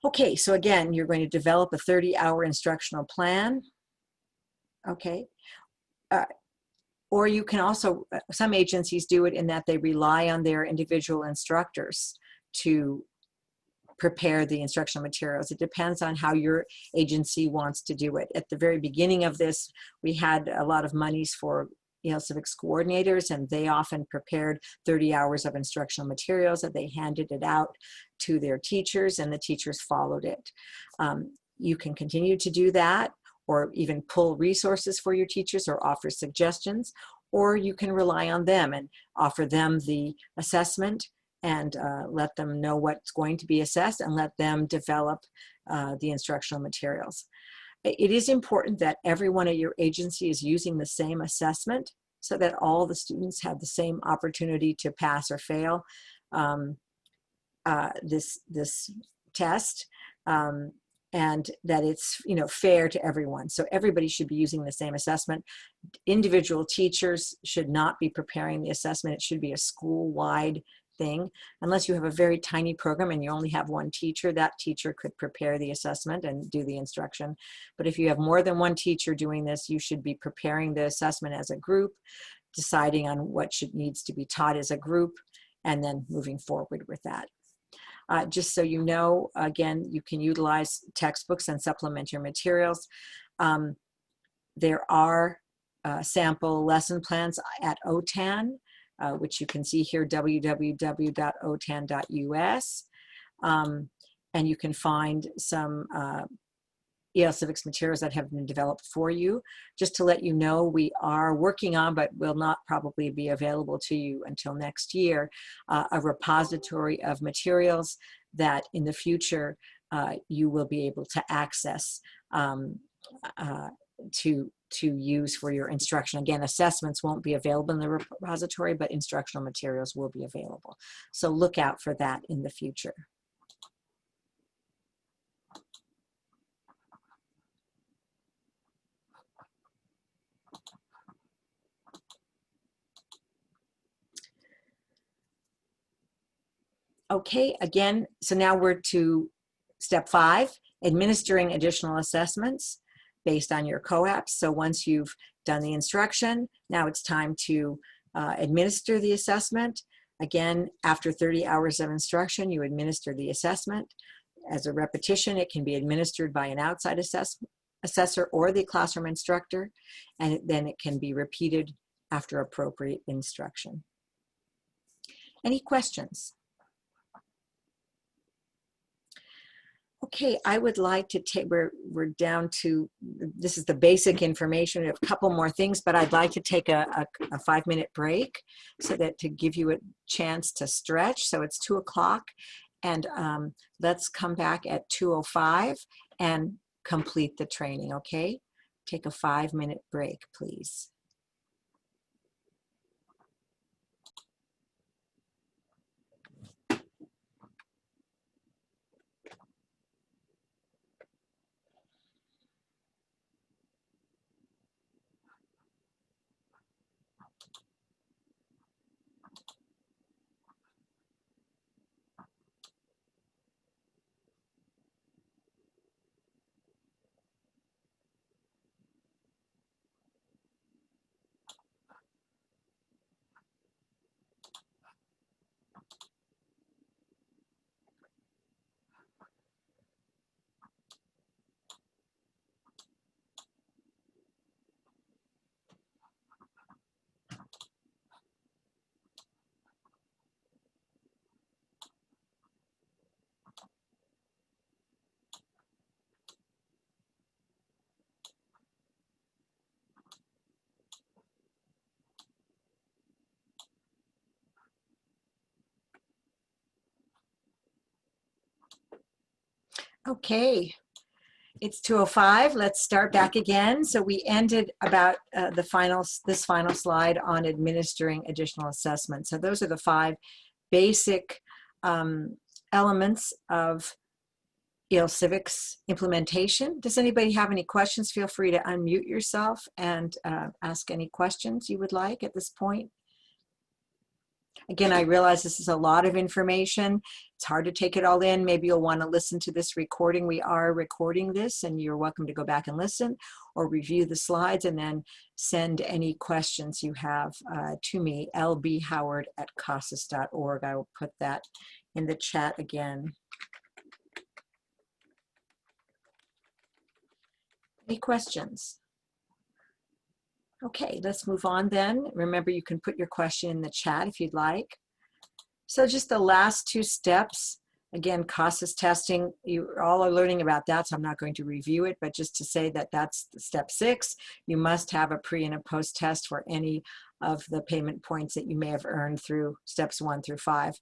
Okay, so again, you're going to develop a 30-hour instructional plan. Okay. Or you can also, some agencies do it in that they rely on their individual instructors to prepare the instructional materials. It depends on how your agency wants to do it. At the very beginning of this, we had a lot of monies for Civics coordinators, and they often prepared 30 hours of instructional materials and they handed it out to their teachers, and the teachers followed it. You can continue to do that, or even pull resources for your teachers or offer suggestions, or you can rely on them and offer them the assessment and let them know what's going to be assessed and let them develop the instructional materials. It is important that everyone at your agency is using the same assessment so that all the students have the same opportunity to pass or fail this test, and that it's, you know, fair to everyone. So everybody should be using the same assessment. Individual teachers should not be preparing the assessment. It should be a school-wide thing. Unless you have a very tiny program and you only have one teacher, that teacher could prepare the assessment and do the instruction. But if you have more than one teacher doing this, you should be preparing the assessment as a group, deciding on what needs to be taught as a group, and then moving forward with that. Just so you know, again, you can utilize textbooks and supplement your materials. There are sample lesson plans at OTAN, which you can see here, www.otan.us. And you can find some EL Civics materials that have been developed for you. Just to let you know, we are working on, but will not probably be available to you until next year, a repository of materials that in the future you will be able to access to use for your instruction. Again, assessments won't be available in the repository, but instructional materials will be available. So look out for that in the future. Okay, again, so now we're to step 5, administering additional assessments based on your COAAP. So once you've done the instruction, now it's time to administer the assessment. Again, after 30 hours of instruction, you administer the assessment. As a repetition, it can be administered by an outside assessor or the classroom instructor, and then it can be repeated after appropriate instruction. Any questions? Okay, I would like to take, we're down to, this is the basic information. We have a couple more things, but I'd like to take a 5-minute break so that to give you a chance to stretch. So it's 2 o'clock, and let's come back at 2:05 and complete the training, okay? Take a 5-minute break, please. Okay, it's 2:05. Let's start back again. So we ended about this final slide on administering additional assessments. So those are the 5 basic elements of EL Civics implementation. Does anybody have any questions? Feel free to unmute yourself and ask any questions you would like at this point. Again, I realize this is a lot of information. It's hard to take it all in. Maybe you'll want to listen to this recording. We are recording this, and you're welcome to go back and listen or review the slides and then send any questions you have to me, lbhoward@casas.org. I will put that in the chat again. Any questions? Okay, let's move on then. Remember, you can put your question in the chat if you'd like. So just the last 2 steps. Again, CASAS testing, you all are learning about that, so I'm not going to review it, but just to say that that's step 6. You must have a pre and a post test for any of the payment points that you may have earned through steps 1 through 5.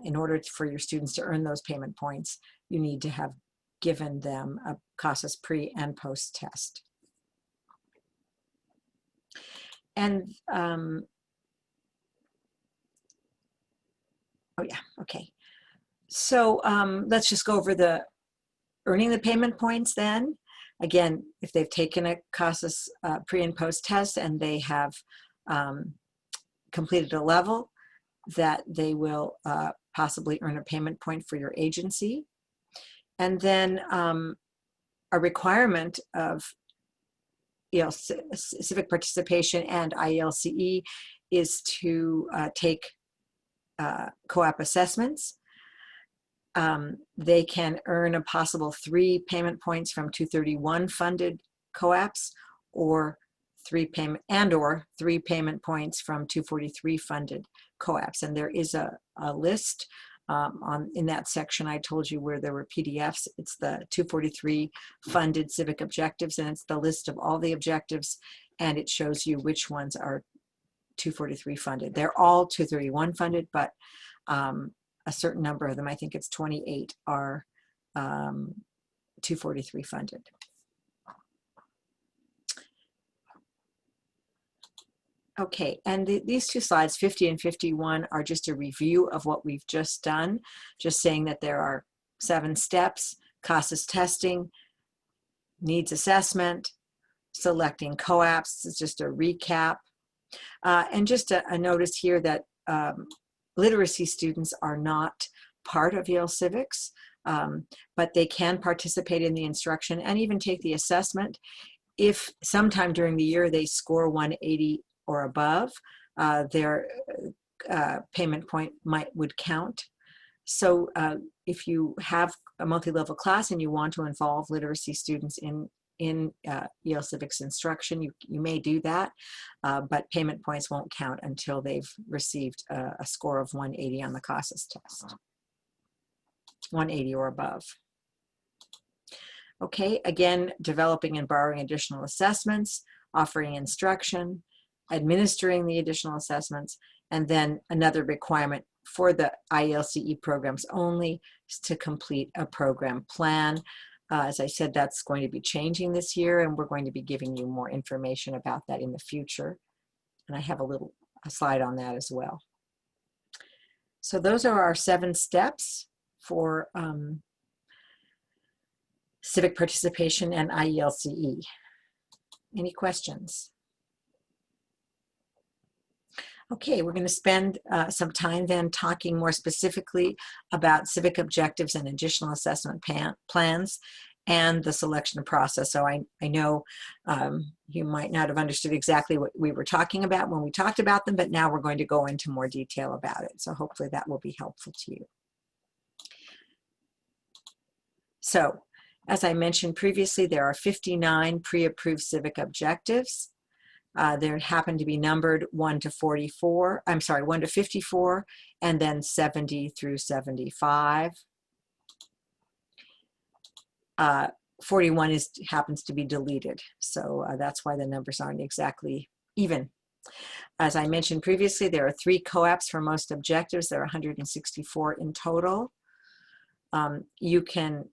In order for your students to earn those payment points, you need to have given them a CASAS pre and post test. And, oh yeah, okay. So let's just go over the earning the payment points then. Again, if they've taken a CASAS pre and post test and they have completed a level, that they will possibly earn a payment point for your agency. And then a requirement of civic participation and IELCE is to take COAP assessments. They can earn a possible 3 payment points from 231 funded COAPs, or 3 payment points from 243 funded COAPs. And there is a list in that section I told you where there were PDFs. It's the 243 funded civic objectives, and it's the list of all the objectives, and it shows you which ones are 243 funded. They're all 231 funded, but a certain number of them, I think it's 28, are 243 funded. Okay, and these 2 slides, 50 and 51, are just a review of what we've just done, just saying that there are 7 steps: CASAS testing, needs assessment, selecting COAPs. It's just a recap. And just a notice here that literacy students are not part of IELTS Civics, but they can participate in the instruction and even take the assessment. If sometime during the year they score 180 or above, their payment point would count. So if you have a multi-level class and you want to involve literacy students in IELTS Civics instruction, you may do that, but payment points won't count until they've received a score of 180 on the CASAS test, 180 or above. Okay, again, developing and borrowing additional assessments, offering instruction, administering the additional assessments, and then another requirement for the IELCE programs only is to complete a program plan. As I said, that's going to be changing this year, and we're going to be giving you more information about that in the future. And I have a slide on that as well. So those are our 7 steps for civic participation and IELCE. Any questions? Okay, we're going to spend some time then talking more specifically about civic objectives and additional assessment plans and the selection process. So I know you might not have understood exactly what we were talking about when we talked about them, but now we're going to go into more detail about it. So hopefully that will be helpful to you. So as I mentioned previously, there are 59 pre-approved civic objectives. There happen to be numbered 1 to 54, I'm sorry, 1 to 54, and then 70 through 75. 41 happens to be deleted, so that's why the numbers aren't exactly even. As I mentioned previously, there are 3 COAPs for most objectives. There are 164 in total. You can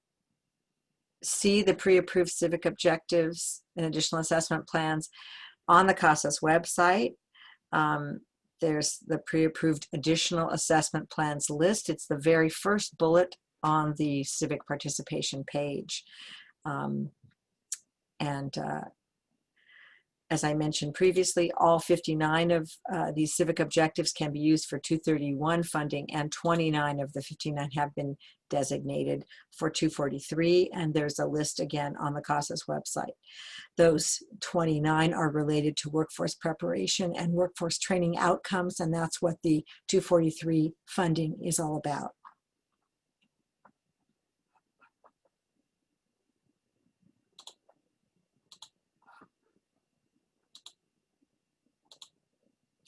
see the pre-approved civic objectives and additional assessment plans on the CASAS website. There's the pre-approved additional assessment plans list. It's the very first bullet on the civic participation page. As I mentioned previously, all 59 of these civic objectives can be used for 231 funding, and 29 of the 59 have been designated for 243, and there's a list again on the CASAS website. Those 29 are related to workforce preparation and workforce training outcomes, and that's what the 243 funding is all about.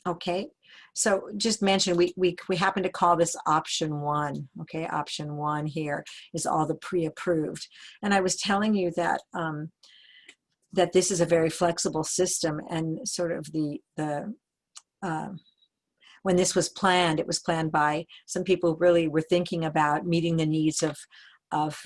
Okay, so just mention we happen to call this option 1. Okay, option 1 here is all the pre-approved, and I was telling you that that this is a very flexible system, and sort of when this was planned, it was planned by some people who really were thinking about meeting the needs of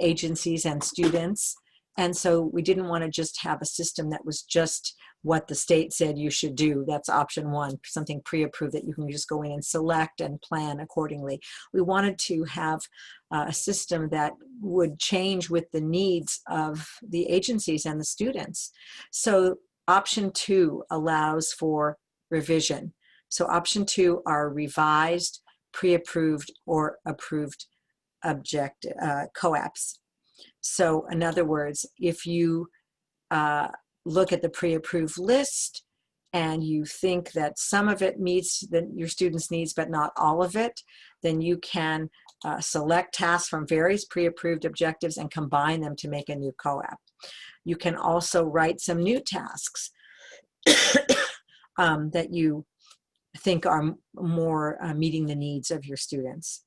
agencies and students, And so we didn't want to just have a system that was just what the state said you should do. That's option one, something pre-approved that you can just go in and select and plan accordingly. We wanted to have a system that would change with the needs of the agencies and the students. So option two allows for revision. So option two are revised, pre-approved, or approved COAPs. So in other words, if you look at the pre-approved list and you think that some of it meets your students' needs but not all of it, then you can select tasks from various pre-approved objectives and combine them to make a new COAP. You can also write some new tasks that you think are more meeting the needs of your students.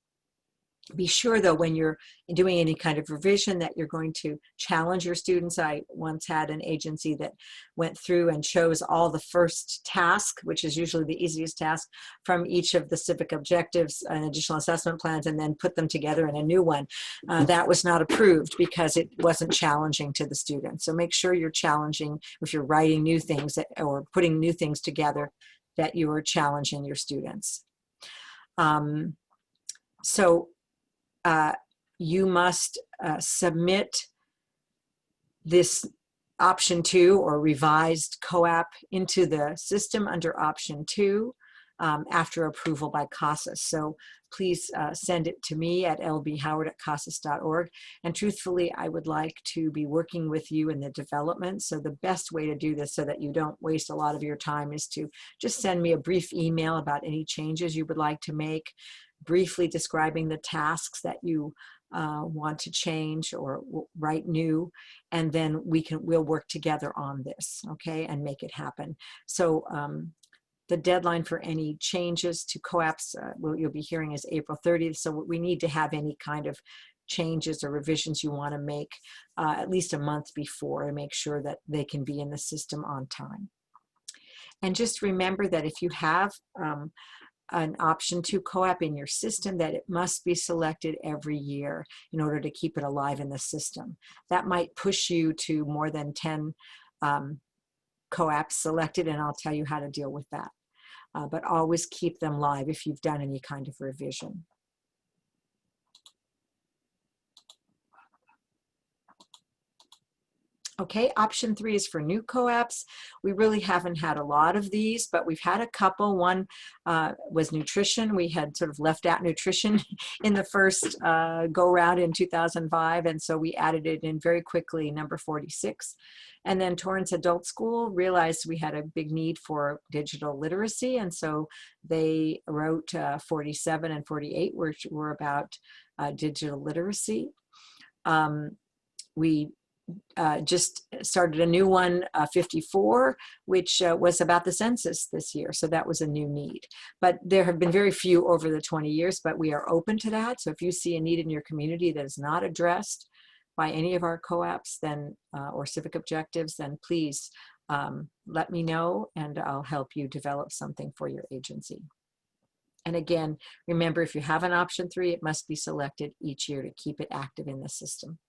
Be sure though, when you're doing any kind of revision, that you're going to challenge your students. I once had an agency that went through and chose all the first task, which is usually the easiest task, from each of the civic objectives and additional assessment plans, and then put them together in a new one. That was not approved because it wasn't challenging to the students. So make sure you're challenging, if you're writing new things or putting new things together, that you are challenging your students. You must submit this option two or revised COAP into the system under option two after approval by CASAS. So please send it to me at lbhoward@casas.org. And truthfully, I would like to be working with you in the development. So the best way to do this so that you don't waste a lot of your time is to just send me a brief email about any changes you would like to make, briefly describing the tasks that you want to change or write new, and then we'll work together on this, okay, and make it happen. So the deadline for any changes to COAPs you'll be hearing is April 30th. So we need to have any kind of changes or revisions you want to make at least a month before to make sure that they can be in the system on time. And just remember that if you have an option to COAP in your system, that it must be selected every year in order to keep it alive in the system. That might push you to more than 10 COAPs selected, and I'll tell you how to deal with that. But always keep them live if you've done any kind of revision. Okay, option three is for new COAPs. We really haven't had a lot of these, but we've had a couple. One was nutrition. We had sort of left out nutrition in the first go round in 2005, and so we added it in very quickly, number 46. And then Torrance Adult School realized we had a big need for digital literacy, and so they wrote 47 and 48, which were about digital literacy. We just started a new one, 54, which was about the census this year. So that was a new need. But there have been very few over the 20 years, but we are open to that. So if you see a need in your community that is not addressed by any of our COAPs then, or civic objectives, then please let me know and I'll help you develop something for your agency. And again, remember, if you have an option three, it must be selected each year to keep it active in the system.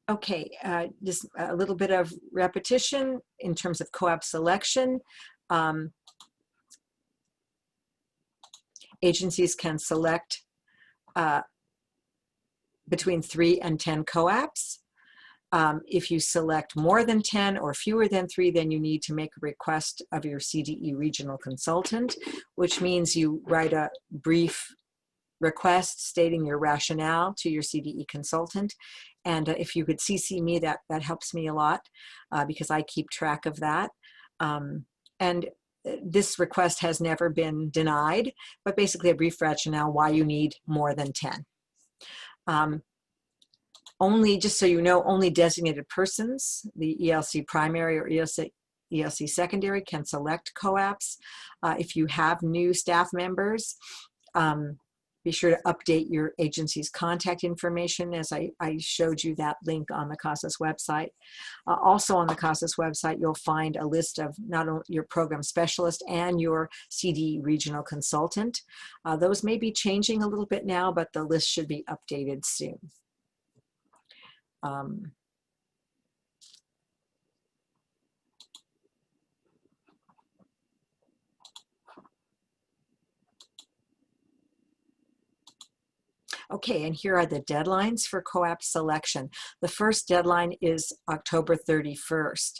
Okay, just a little bit of repetition in terms of COAP selection. Agencies can select between 3 and 10 COAPs. If you select more than 10 or fewer than 3, then you need to make a request of your CDE regional consultant, which means you write a brief request stating your rationale to your CDE consultant. And if you could CC me, that helps me a lot because I keep track of that. And this request has never been denied, but basically a brief rationale why you need more than 10. Only, just so you know, only designated persons, the ELC primary or ELC secondary, can select COAPs. If you have new staff members, be sure to update your agency's contact information, as I showed you that link on the CASAS website. Also on the CASAS website, you'll find a list of not only your program specialist and your CD regional consultant. Those may be changing a little bit now, but the list should be updated soon. Okay, and here are the deadlines for COAP selection. The first deadline is October 31st.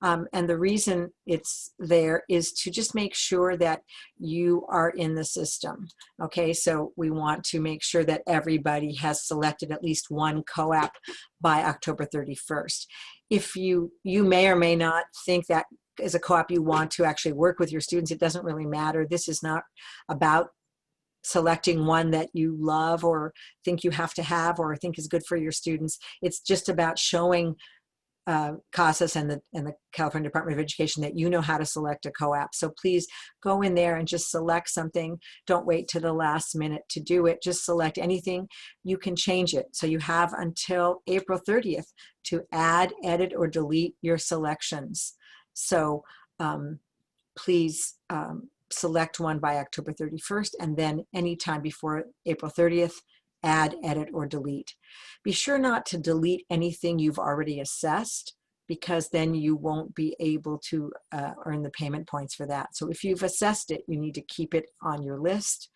And the reason it's there is to just make sure that you are in the system. Okay, so we want to make sure that everybody has selected at least one COAP by October 31st. If you may or may not think that as a COAP you want to actually work with your students, it doesn't really matter. This is not about selecting one that you love or think you have to have or think is good for your students. It's just about showing CASAS and the California Department of Education that you know how to select a COAP. So please go in there and just select something. Don't wait to the last minute to do it. Just select anything. You can change it. So you have until April 30th to add, edit, or delete your selections. So please select one by October 31st, and then anytime before April 30th, add, edit, or delete. Be sure not to delete anything you've already assessed, because then you won't be able to earn the payment points for that. So if you've assessed it, you need to keep it on your list.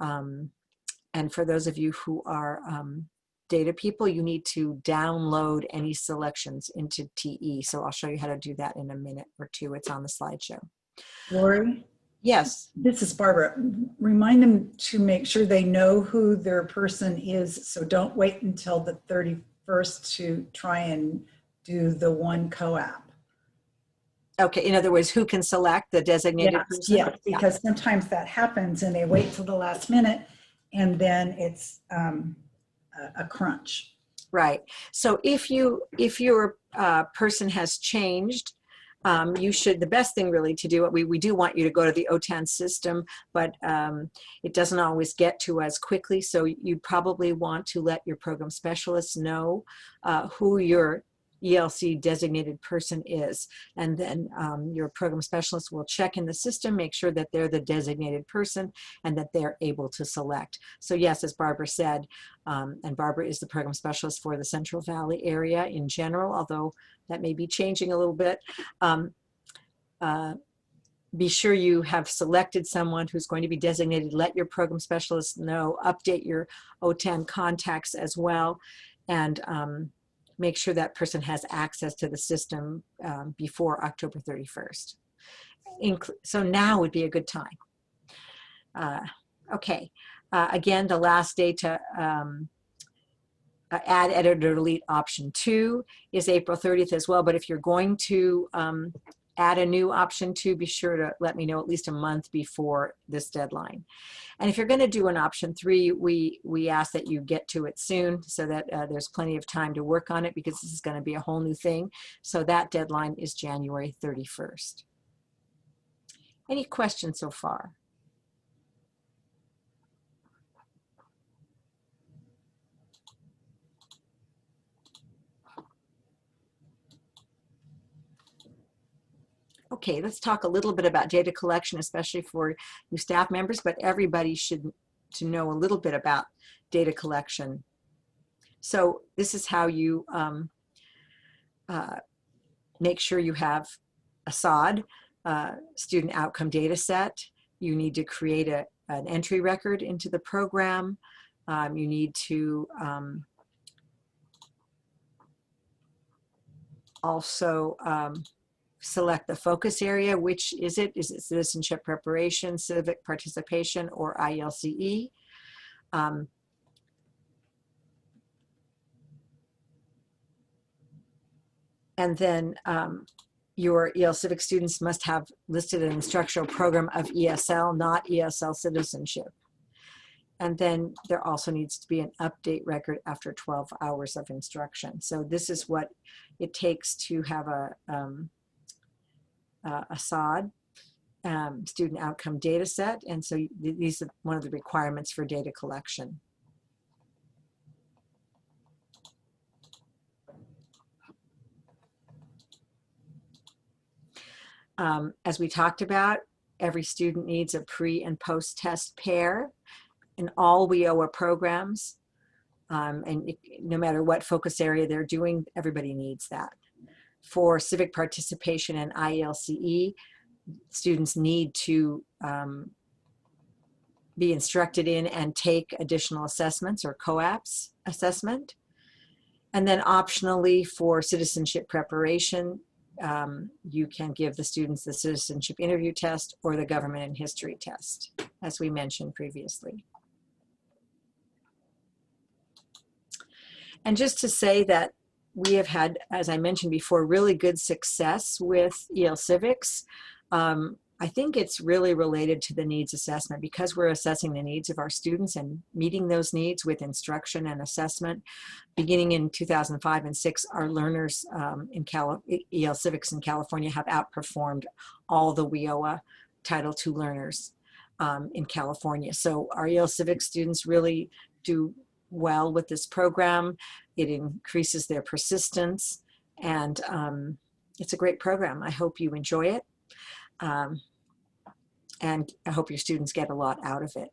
And for those of you who are data people, you need to download any selections into TE. So I'll show you how to do that in a minute or two. It's on the slideshow. Lori? Yes. This is Barbara. Remind them to make sure they know who their person is. So don't wait until the 31st to try and do the one COAP. Okay, in other words, who can select the designated person? Yeah, because sometimes that happens and they wait till the last minute and then it's a crunch. Right. So if your person has changed, you should, the best thing really to do, we do want you to go to the OTAN system, but it doesn't always get to us quickly. So you'd probably want to let your program specialists know who your ELC designated person is. And then your program specialist will check in the system, make sure that they're the designated person and that they're able to select. So yes, as Barbara said, and Barbara is the program specialist for the Central Valley area in general, although that may be changing a little bit. Be sure you have selected someone who's going to be designated. Let your program specialist know, update your OTAN contacts as well, and make sure that person has access to the system before October 31st. So now would be a good time. Okay, again, the last day to add, edit, or delete option 2 is April 30th as well, but if you're going to add a new option 2, be sure to let me know at least a month before this deadline. And if you're going to do an option 3, we ask that you get to it soon so that there's plenty of time to work on it, because this is going to be a whole new thing. So that deadline is January 31st. Any questions so far? Okay, let's talk a little bit about data collection, especially for you staff members, but everybody should to know a little bit about data collection. So this is how you make sure you have a SOD, student outcome data set. You need to create an entry record into the program. You need to also select the focus area. Which is it? Is it citizenship preparation, civic participation, or IELCE? And then your Civic students must have listed an instructional program of ESL, not ESL citizenship. And then there also needs to be an update record after 12 hours of instruction. So this is what it takes to have a SOD. student outcome data set. And so these are one of the requirements for data collection. As we talked about, every student needs a pre and post-test pair in all WIOA programs. No matter what focus area they're doing, everybody needs that. For civic participation and IELCE, students need to be instructed in and take additional assessments or COAAPs assessment. And then optionally for citizenship preparation, you can give the students the citizenship interview test or the government and history test, as we mentioned previously. And just to say that we have had, as I mentioned before, really good success with IELTS Civics. I think it's really related to the needs assessment because we're assessing the needs of our students and meeting those needs with instruction and assessment. Beginning in 2005 and 6, our learners in IELTS Civics in California have outperformed all the WIOA Title II learners in California. So our IELTS Civics students really do well with this program. It increases their persistence, and it's a great program. I hope you enjoy it. And I hope your students get a lot out of it.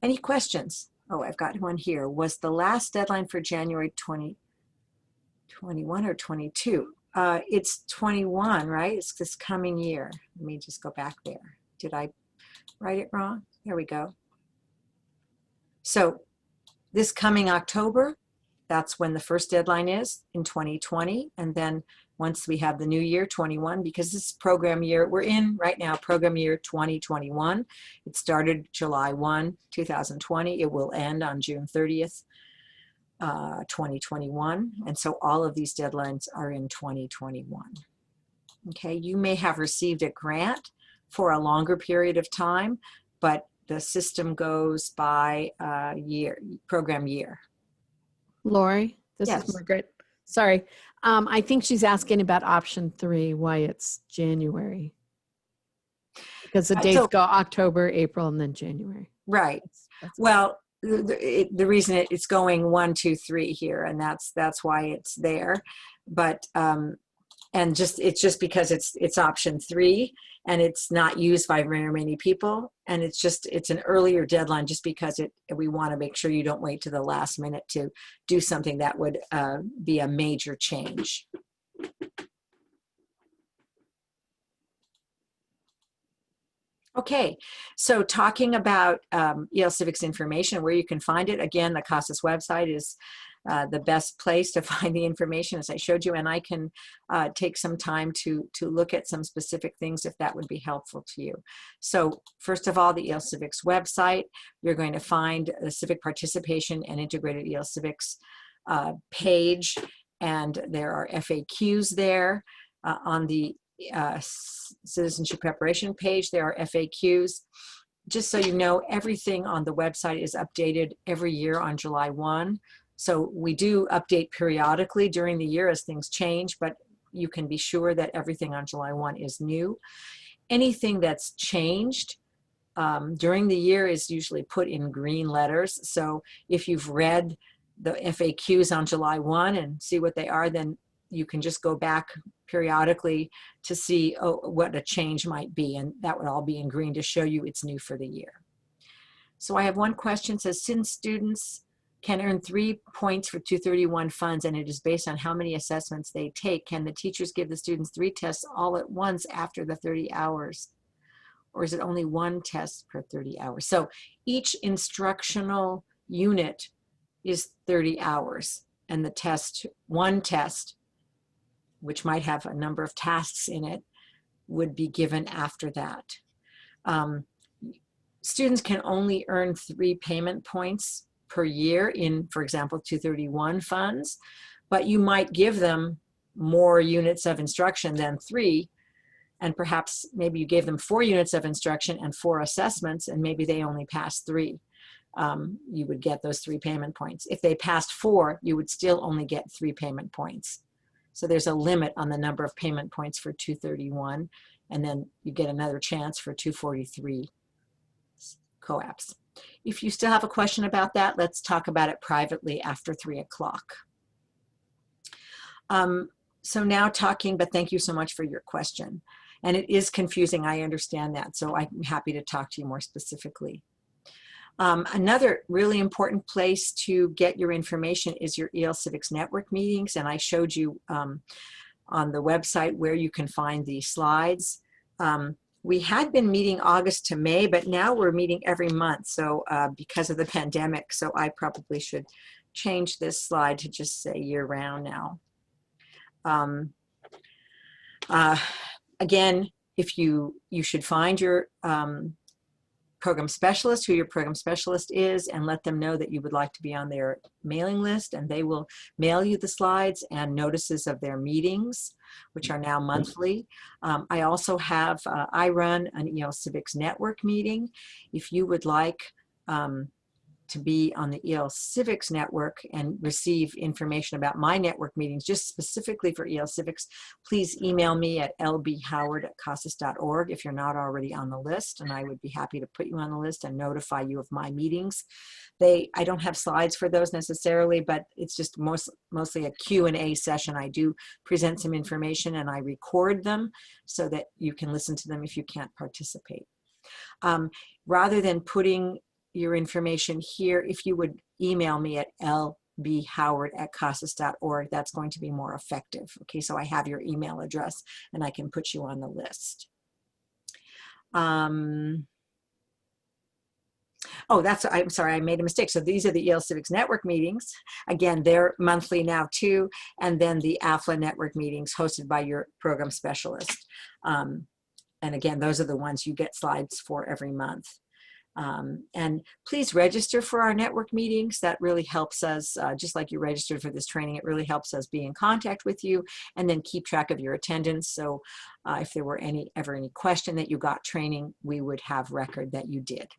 Any questions? Oh, I've got one here. Was the last deadline for January 2021 or 22? It's 21, right? It's this coming year. Let me just go back there. Did I write it wrong? There we go. So this coming October, that's when the first deadline is in 2020. And then once we have the new year, 21, because this program year, we're in right now, program year 2021. It started July 1, 2020. It will end on June 30th, 2021. And so all of these deadlines are in 2021. Okay, you may have received a grant for a longer period of time, but the system goes by year, program year. Lori, this Yes. is Margaret. Sorry. I think she's asking about option 3, why it's January. Because the dates go October, April, and then January. Right. That's well, the reason it's going 1, 2, 3 here, and that's why it's there. But and it's just because it's option 3 and it's not used by very many people, and it's an earlier deadline just because we want to make sure you don't wait to the last minute to do something that would be a major change. Okay, so talking about IELTS Civics information, where you can find it, again, the CASAS website is the best place to find the information, as I showed you, and I can take some time to look at some specific things if that would be helpful to you. So first of all, the IELTS Civics website, you're going to find the Civic Participation and Integrated IELTS Civics page, and there are FAQs there. On the Citizenship Preparation page, there are FAQs. Just so you know, everything on the website is updated every year on July 1. So we do update periodically during the year as things change, but you can be sure that everything on July 1 is new. Anything that's changed during the year is usually put in green letters. So if you've read the FAQs on July 1 and see what they are, then you can just go back periodically to see what a change might be, and that would all be in green to show you it's new for the year. So I have one question. It says, since students can earn 3 points for 231 funds and it is based on how many assessments they take, can the teachers give the students 3 tests all at once after the 30 hours? Or is it only 1 test per 30 hours? So each instructional unit is 30 hours, and the test, 1 test, which might have a number of tasks in it, would be given after that. Students can only earn 3 payment points per year in, for example, 231 funds, but you might give them more units of instruction than 3, and perhaps maybe you gave them 4 units of instruction and 4 assessments, and maybe they only passed 3. You would get those 3 payment points. If they passed 4, you would still only get 3 payment points. So there's a limit on the number of payment points for 231, and then you get another chance for 243 COAAPs. If you still have a question about that, let's talk about it privately after 3 o'clock. So now talking, but thank you so much for your question. And it is confusing, I understand that, so I'm happy to talk to you more specifically. Another really important place to get your information is your IELTS Civics Network meetings, and I showed you on the website where you can find these slides. We had been meeting August to May, but now we're meeting every month, so because of the pandemic, so I probably should change this slide to just say year-round now. Again, if you should find your program specialist, who your program specialist is, and let them know that you would like to be on their mailing list, and they will mail you the slides and notices of their meetings, which are now monthly. I also have, I run an IELTS Civics Network meeting. If you would like to be on the IELTS Civics Network and receive information about my network meetings, just specifically for IELTS Civics, please email me at lbhoward@casas.org if you're not already on the list, and I would be happy to put you on the list and notify you of my meetings. I don't have slides for those necessarily, but it's just mostly a Q&A session. I do present some information and I record them so that you can listen to them if you can't participate. Rather than putting your information here, if you would email me at lbhoward@casas.org, that's going to be more effective. Okay, so I have your email address and I can put you on the list. Oh, I'm sorry, I made a mistake. So these are the IELTS Civics Network meetings. Again, they're monthly now too. And then the AFLA Network meetings hosted by your program specialist. And again, those are the ones you get slides for every month. And please register for our network meetings. That really helps us, just like you registered for this training, it really helps us be in contact with you and then keep track of your attendance. So if there were ever any question that you got training, we would have record that you did.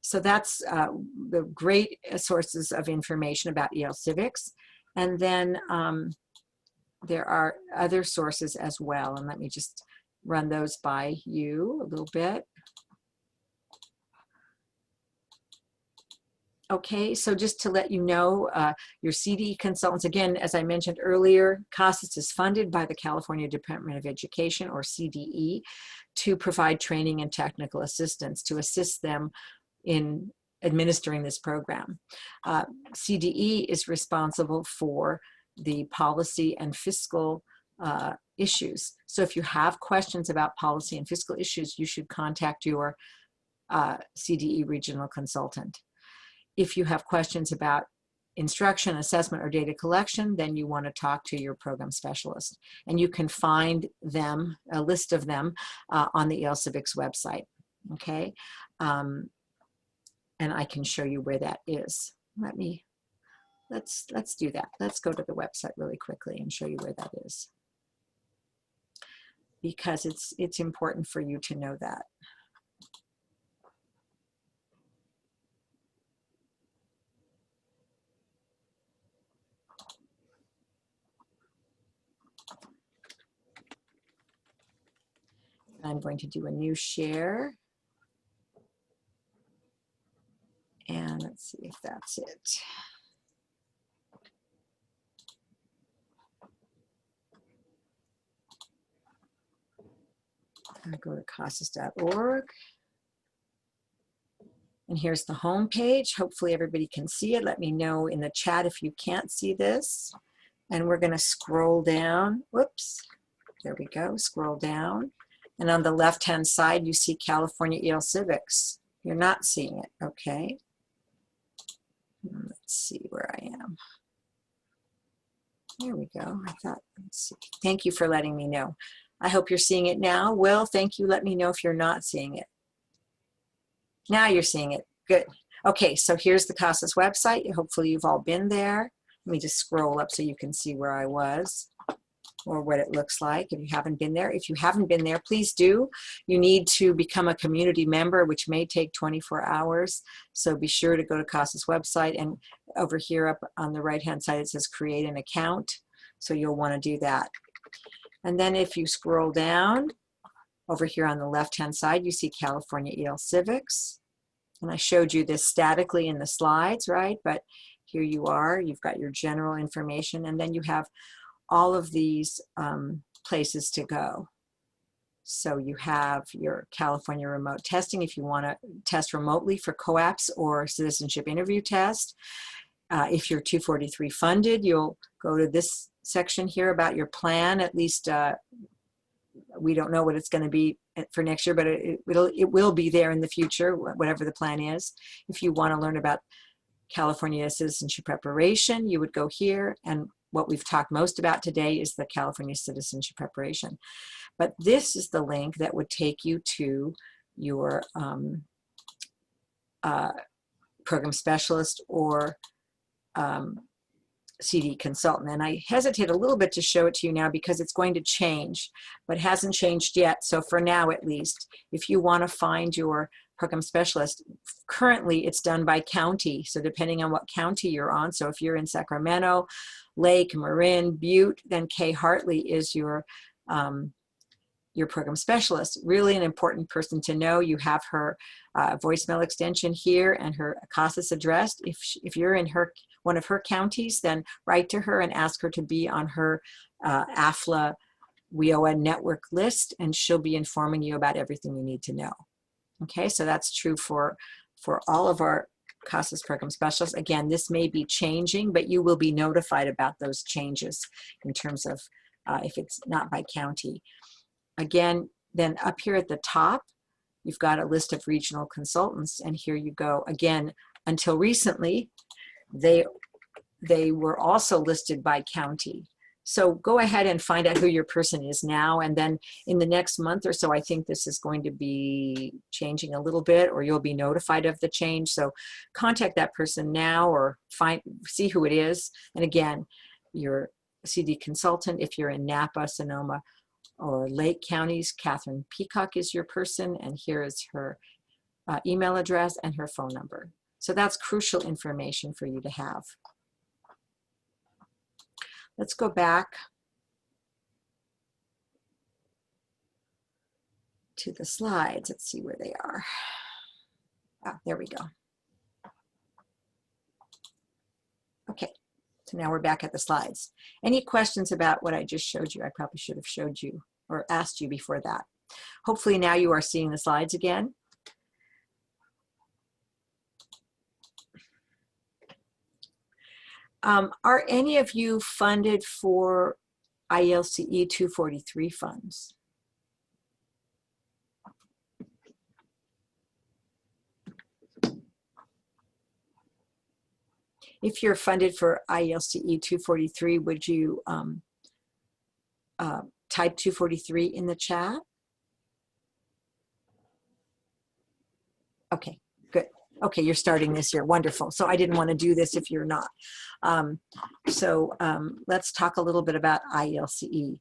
So that's the great sources of information about IELTS Civics. And then there are other sources as well. And let me just run those by you a little bit. Okay, so just to let you know, your CDE consultants, again, as I mentioned earlier, CASAS is funded by the California Department of Education, or CDE, to provide training and technical assistance to assist them in administering this program. CDE is responsible for the policy and fiscal issues. So if you have questions about policy and fiscal issues, you should contact your CDE regional consultant. If you have questions about instruction, assessment, or data collection, then you want to talk to your program specialist. And you can find them, a list of them, on the IELTS Civics website, okay? And I can show you where that is. Let's do that. Let's go to the website really quickly and show you where that is, because it's important for you to know that. I'm going to do a new share. And let's see if that's it. I'll go to CASAS.org. And here's the home page. Hopefully everybody can see it. Let me know in the chat if you can't see this. And we're going to scroll down. Whoops. There we go. Scroll down. And on the left-hand side, you see California IELTS Civics. You're not seeing it, okay? Let's see where I am. There we go. Let's see. Thank you for letting me know. I hope you're seeing it now. Will, thank you. Let me know if you're not seeing it. Now you're seeing it. Good. Okay, so here's the CASAS website. Hopefully you've all been there. Let me just scroll up so you can see where I was, or what it looks like if you haven't been there. If you haven't been there, please do. You need to become a community member, which may take 24 hours. So be sure to go to CASAS website, and over here up on the right-hand side, it says create an account. So you'll want to do that. And then if you scroll down, over here on the left-hand side, you see California EL Civics. And I showed you this statically in the slides, right? But here you are, you've got your general information, and then you have all of these places to go. So you have your California remote testing if you want to test remotely for COAAPs or citizenship interview test. If you're 243 funded, you'll go to this section here about your plan. At least we don't know what it's going to be for next year, but it will be there in the future, whatever the plan is. If you want to learn about California Citizenship Preparation, you would go here, and what we've talked most about today is the California Citizenship Preparation. But this is the link that would take you to your program specialist or CD consultant. And I hesitate a little bit to show it to you now because it's going to change, but hasn't changed yet. So for now, at least, if you want to find your program specialist, currently it's done by county. So depending on what county you're on, so if you're in Sacramento, Lake, Marin, Butte, then Kay Hartley is your program specialist. Really an important person to know. You have her voicemail extension here and her CASAS address. If you're in one of her counties, then write to her and ask her to be on her AFLA WIOA network list, and she'll be informing you about everything you need to know. Okay, so that's true for all of our CASAS program specialists. Again, this may be changing, but you will be notified about those changes in terms of if it's not by county. Again, then up here at the top, you've got a list of regional consultants, and here you go. Again, until recently, they were also listed by county. So go ahead and find out who your person is now, and then in the next month or so, I think this is going to be changing a little bit, or you'll be notified of the change. So contact that person now, or see who it is. And again, your CD consultant, if you're in Napa, Sonoma, or Lake counties, Catherine Peacock is your person, and here is her email address and her phone number. So that's crucial information for you to have. Let's go back to the slides. Let's see where they are. Ah, there we go. Okay, so now we're back at the slides. Any questions about what I just showed you? I probably should have showed you or asked you before that. Hopefully now you are seeing the slides again. Are any of you funded for IELCE 243 funds? If you're funded for IELCE 243, would you type 243 in the chat? Okay, good. Okay, you're starting this year. Wonderful. So I didn't want to do this if you're not. Let's talk a little bit about IELCE.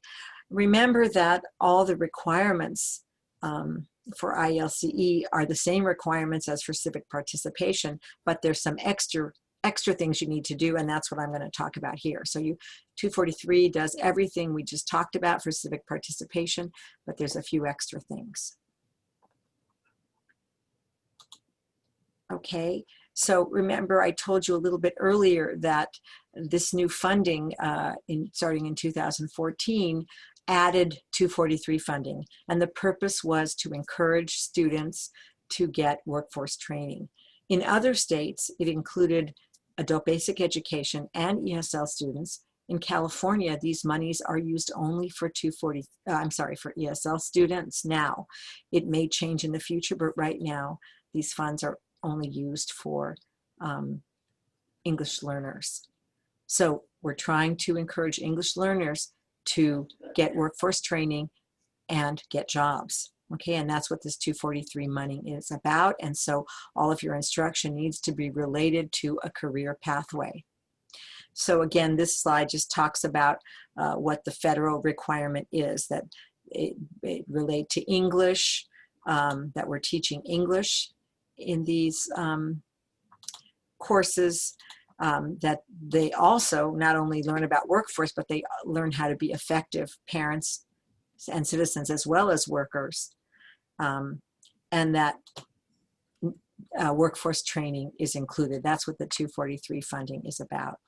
Remember that all the requirements for IELCE are the same requirements as for civic participation, but there's some extra things you need to do, and that's what I'm going to talk about here. So 243 does everything we just talked about for civic participation, but there's a few extra things. Okay, so remember I told you a little bit earlier that this new funding starting in 2014 added 243 funding, and the purpose was to encourage students to get workforce training. In other states, it included adult basic education and ESL students. In California, these monies are used only for for ESL students now. It may change in the future, but right now, these funds are only used for English learners. So we're trying to encourage English learners to get workforce training and get jobs. Okay, and that's what this 243 money is about. And so all of your instruction needs to be related to a career pathway. So again, this slide just talks about what the federal requirement is, that it relate to English, that we're teaching English in these courses, that they also not only learn about workforce, but they learn how to be effective parents, and citizens as well as workers, and that workforce training is included. That's what the 243 funding is about.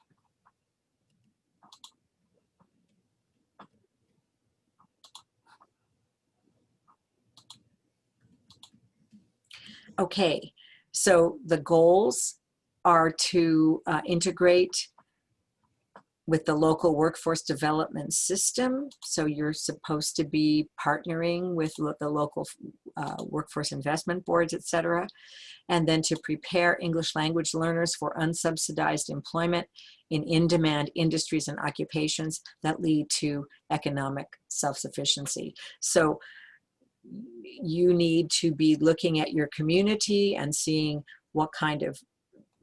Okay, so the goals are to integrate with the local workforce development system. So you're supposed to be partnering with the local workforce investment boards, et cetera, and then to prepare English language learners for unsubsidized employment in in-demand industries and occupations that lead to economic self-sufficiency. So you need to be looking at your community and seeing what kind of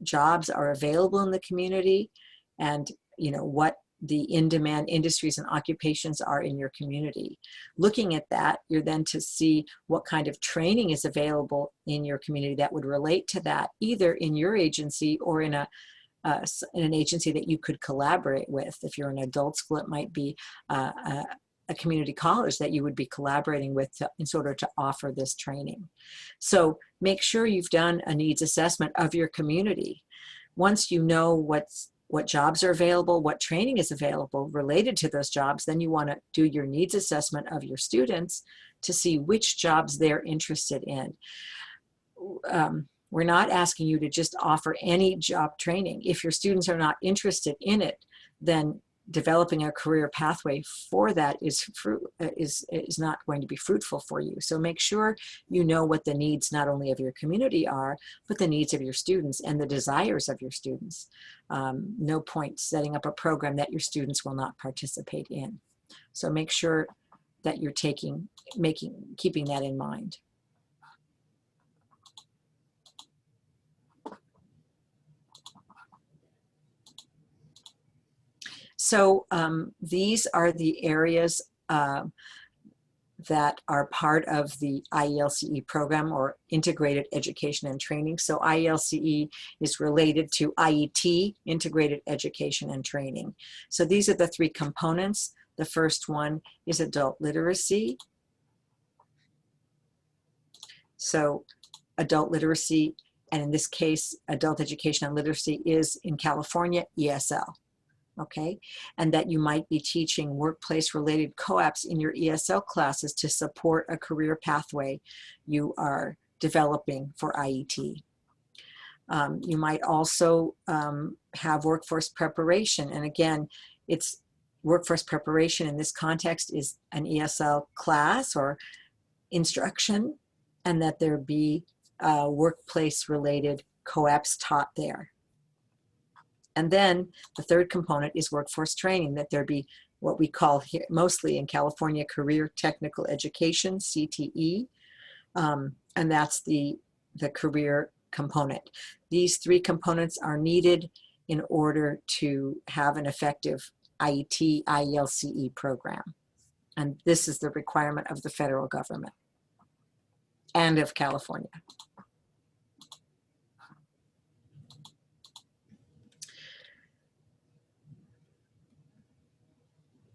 jobs are available in the community, and what the in-demand industries and occupations are in your community. Looking at that, you're then to see what kind of training is available in your community that would relate to that, either in your agency or in an agency that you could collaborate with. If you're an adult school, it might be a community college that you would be collaborating with in order to offer this training. So make sure you've done a needs assessment of your community. Once you know what jobs are available, what training is available related to those jobs, then you want to do your needs assessment of your students to see which jobs they're interested in. We're not asking you to just offer any job training. If your students are not interested in it, then developing a career pathway for that is not going to be fruitful for you. So make sure you know what the needs not only of your community are, but the needs of your students and the desires of your students. No point setting up a program that your students will not participate in. So make sure that you're keeping that in mind. So these are the areas that are part of the IELCE program, or Integrated Education and Training. So IELCE is related to IET, Integrated Education and Training. So these are the three components. The first one is adult literacy. So adult literacy, and in this case, adult education and literacy, is in California ESL. Okay, and that you might be teaching workplace-related COAAPs in your ESL classes to support a career pathway you are developing for IET. You might also have workforce preparation, and again, it's workforce preparation in this context is an ESL class or instruction, and that there be workplace-related COAAPs taught there. And then the third component is workforce training, that there be what we call here, mostly in California, career technical education, CTE, and that's the career component. These three components are needed in order to have an effective IET, IELCE program. And this is the requirement of the federal government and of California.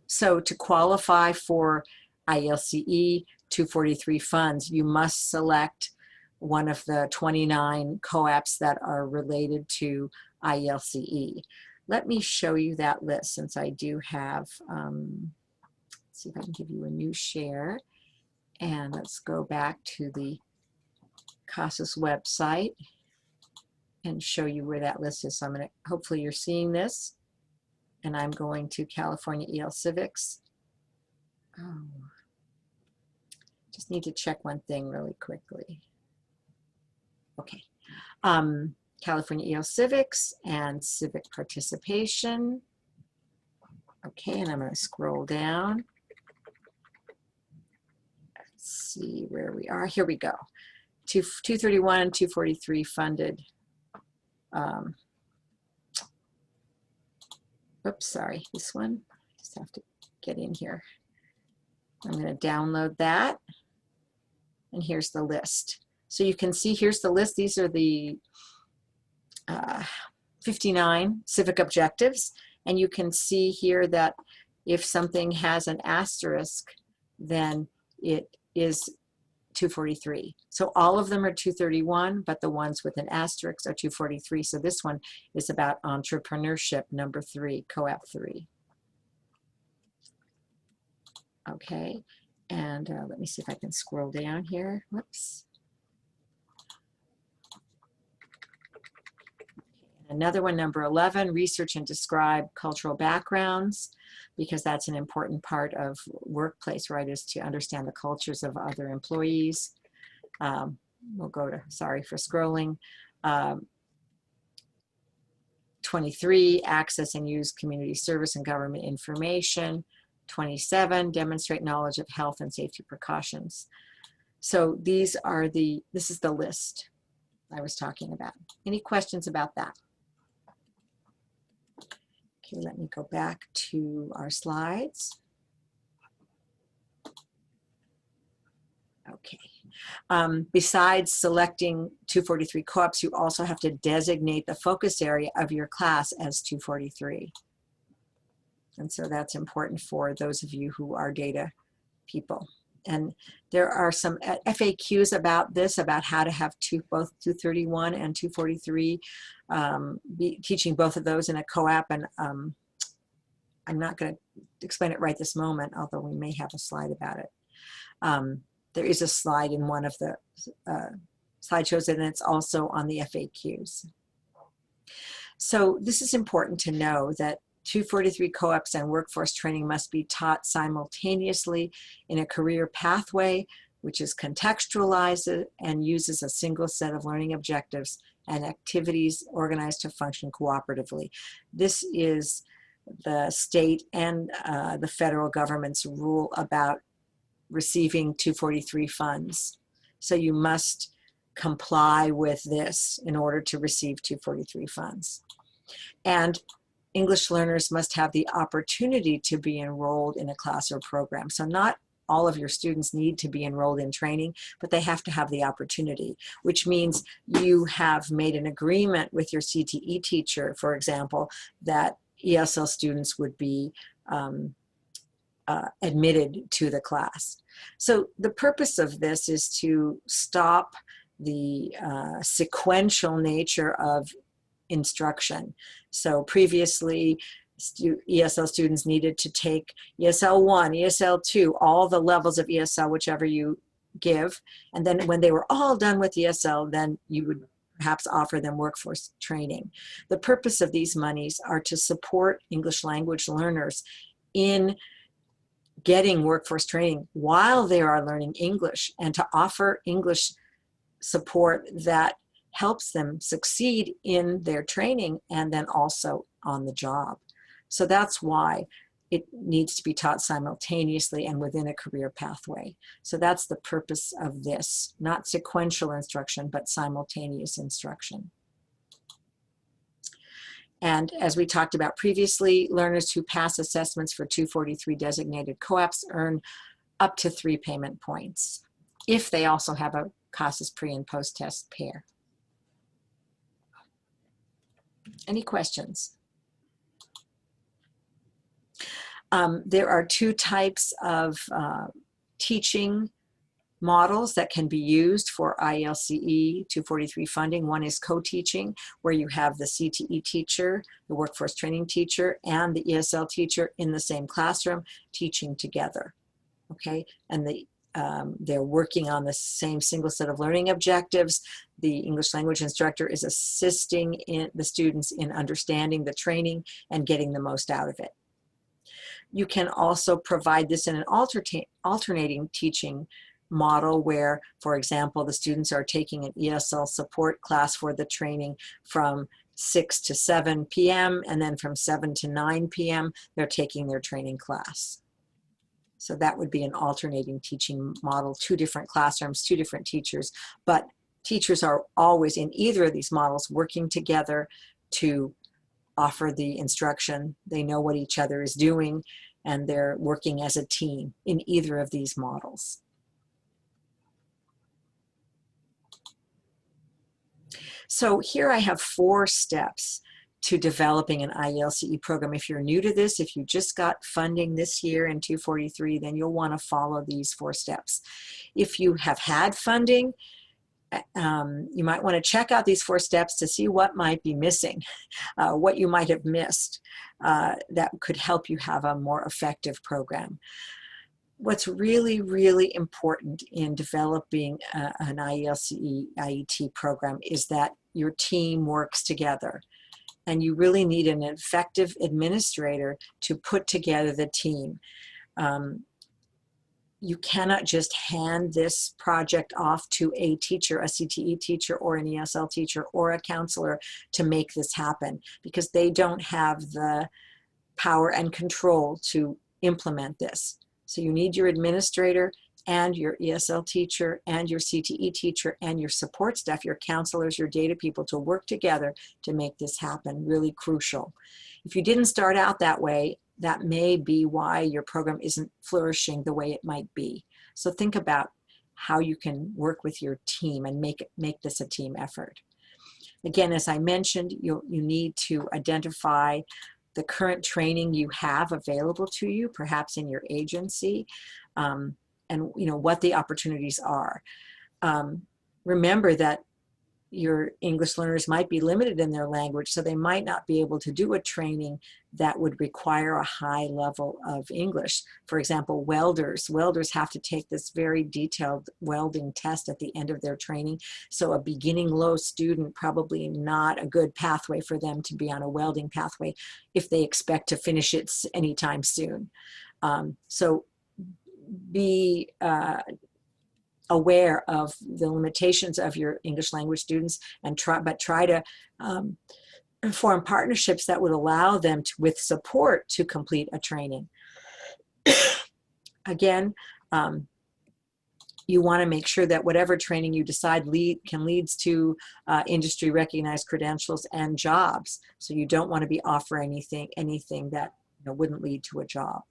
So to qualify for IELCE 243 funds, you must select one of the 29 COAAPs that are related to IELCE. Let me show you that list, since I do have, let's see if I can give you a new share. And let's go back to the CASAS website and show you where that list is. So I'm going to, hopefully you're seeing this. And I'm going to California EL Civics. Oh, just need to check one thing really quickly. Okay, California EL Civics and civic participation. Okay, and I'm going to scroll down. Let's see where we are. Here we go. 231 and 243 funded. Oops, sorry, this one. Just have to get in here. I'm going to download that. And here's the list. So you can see here's the list. These are the 59 civic objectives. And you can see here that if something has an asterisk, then it is 243. So all of them are 231, but the ones with an asterisk are 243. So this one is about entrepreneurship, number 3, COAP 3. Okay, and let me see if I can scroll down here. Whoops. Another one, number 11, research and describe cultural backgrounds, because that's an important part of workplace, right, is to understand the cultures of other employees. We'll go to, sorry for scrolling. 23, access and use community service and government information. 27, demonstrate knowledge of health and safety precautions. So these are this is the list I was talking about. Any questions about that? Okay, let me go back to our slides. Okay. Besides selecting 243 COAPs, you also have to designate the focus area of your class as 243. And so that's important for those of you who are data people. And there are some FAQs about this, about how to have both 231 and 243, teaching both of those in a COAP. And I'm not going to explain it right this moment, although we may have a slide about it. There is a slide in one of the slideshows, and it's also on the FAQs. So this is important to know, that 243 COAPs and workforce training must be taught simultaneously in a career pathway, which is contextualized and uses a single set of learning objectives and activities organized to function cooperatively. This is the state and the federal government's rule about receiving 243 funds. So you must comply with this in order to receive 243 funds. And English learners must have the opportunity to be enrolled in a class or program. So not all of your students need to be enrolled in training, but they have to have the opportunity, which means you have made an agreement with your CTE teacher, for example, that ESL students would be admitted to the class. So the purpose of this is to stop the sequential nature of instruction. So previously, ESL students needed to take ESL 1, ESL 2, all the levels of ESL, whichever you give. And then when they were all done with ESL, then you would perhaps offer them workforce training. The purpose of these monies are to support English language learners in getting workforce training while they are learning English, and to offer English support that helps them succeed in their training and then also on the job. So that's why it needs to be taught simultaneously and within a career pathway. So that's the purpose of this, not sequential instruction, but simultaneous instruction. And as we talked about previously, learners who pass assessments for 243 designated COAPs earn up to 3 payment points if they also have a CASAS pre and post-test pair. Any questions? There are 2 types of teaching models that can be used for IELCE 243 funding. One is co-teaching, where you have the CTE teacher, the workforce training teacher, and the ESL teacher in the same classroom teaching together. Okay, and they're working on the same single set of learning objectives. The English language instructor is assisting the students in understanding the training and getting the most out of it. You can also provide this in an alternating teaching model where, for example, the students are taking an ESL support class for the training from 6 to 7 p.m. and then from 7 to 9 p.m. they're taking their training class. So that would be an alternating teaching model, 2 different classrooms, 2 different teachers, but teachers are always in either of these models working together to offer the instruction. They know what each other is doing, and they're working as a team in either of these models. So here I have 4 steps to developing an IELCE program. If you're new to this, if you just got funding this year in 243, then you'll want to follow these 4 steps. If you have had funding, you might want to check out these 4 steps to see what might be missing, what you might have missed that could help you have a more effective program. What's really, really important in developing an IELCE IET program is that your team works together. And you really need an effective administrator to put together the team. You cannot just hand this project off to a teacher, a CTE teacher or an ESL teacher or a counselor to make this happen, because they don't have the power and control to implement this. So you need your administrator and your ESL teacher and your CTE teacher and your support staff, your counselors, your data people, to work together to make this happen. Really crucial. If you didn't start out that way, that may be why your program isn't flourishing the way it might be. So think about how you can work with your team and make this a team effort. Again, as I mentioned, you need to identify the current training you have available to you, perhaps in your agency, and what the opportunities are. Remember that your English learners might be limited in their language, so they might not be able to do a training that would require a high level of English. For example, welders have to take this very detailed welding test at the end of their training. So a beginning low student, probably not a good pathway for them to be on a welding pathway if they expect to finish it anytime soon. So be aware of the limitations of your English language students, and try to form partnerships that would allow them to, with support, to complete a training. Again, you want to make sure that whatever training you decide leads to industry recognized credentials and jobs. So you don't want to be offering anything that wouldn't lead to a job.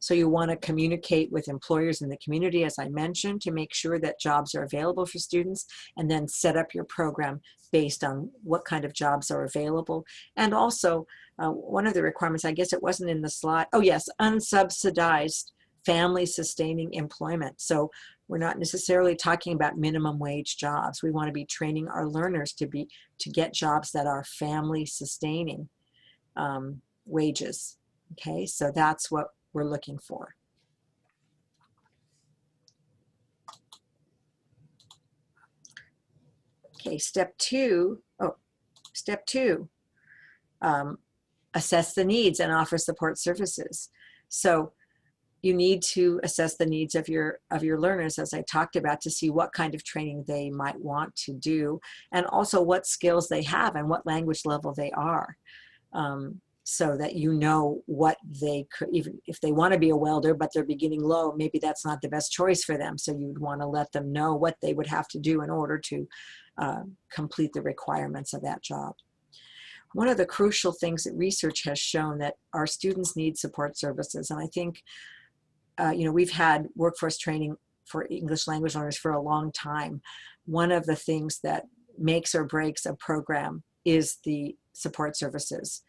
So you want to communicate with employers in the community, as I mentioned, to make sure that jobs are available for students, and then set up your program based on what kind of jobs are available. And also, one of the requirements, I guess it wasn't in the slide, oh yes, unsubsidized family sustaining employment. So we're not necessarily talking about minimum wage jobs. We want to be training our learners to get jobs that are family sustaining wages. Okay, so that's what we're looking for. Okay, step two, assess the needs and offer support services. So you need to assess the needs of your learners, as I talked about, to see what kind of training they might want to do, and also what skills they have and what language level they are. So that what they could, even if they want to be a welder but they're beginning low, maybe that's not the best choice for them. So you'd want to let them know what they would have to do in order to complete the requirements of that job. One of the crucial things that research has shown that our students need support services, and I think we've had workforce training for English language learners for a long time. One of the things that makes or breaks a program is the support services.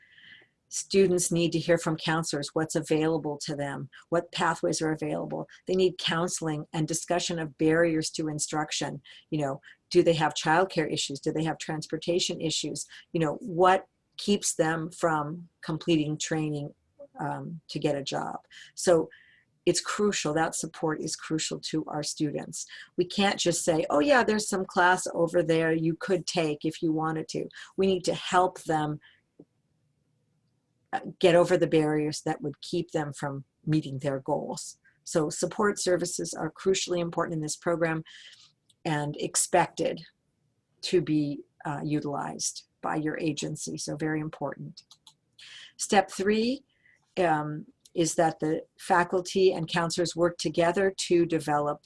Students need to hear from counselors what's available to them, what pathways are available. They need counseling and discussion of barriers to instruction. Do they have childcare issues? Do they have transportation issues? What keeps them from completing training to get a job? So it's crucial. That support is crucial to our students. We can't just say, oh yeah, there's some class over there you could take if you wanted to. We need to help them get over the barriers that would keep them from meeting their goals. So support services are crucially important in this program and expected to be utilized by your agency, so very important. Step 3 is that the faculty and counselors work together to develop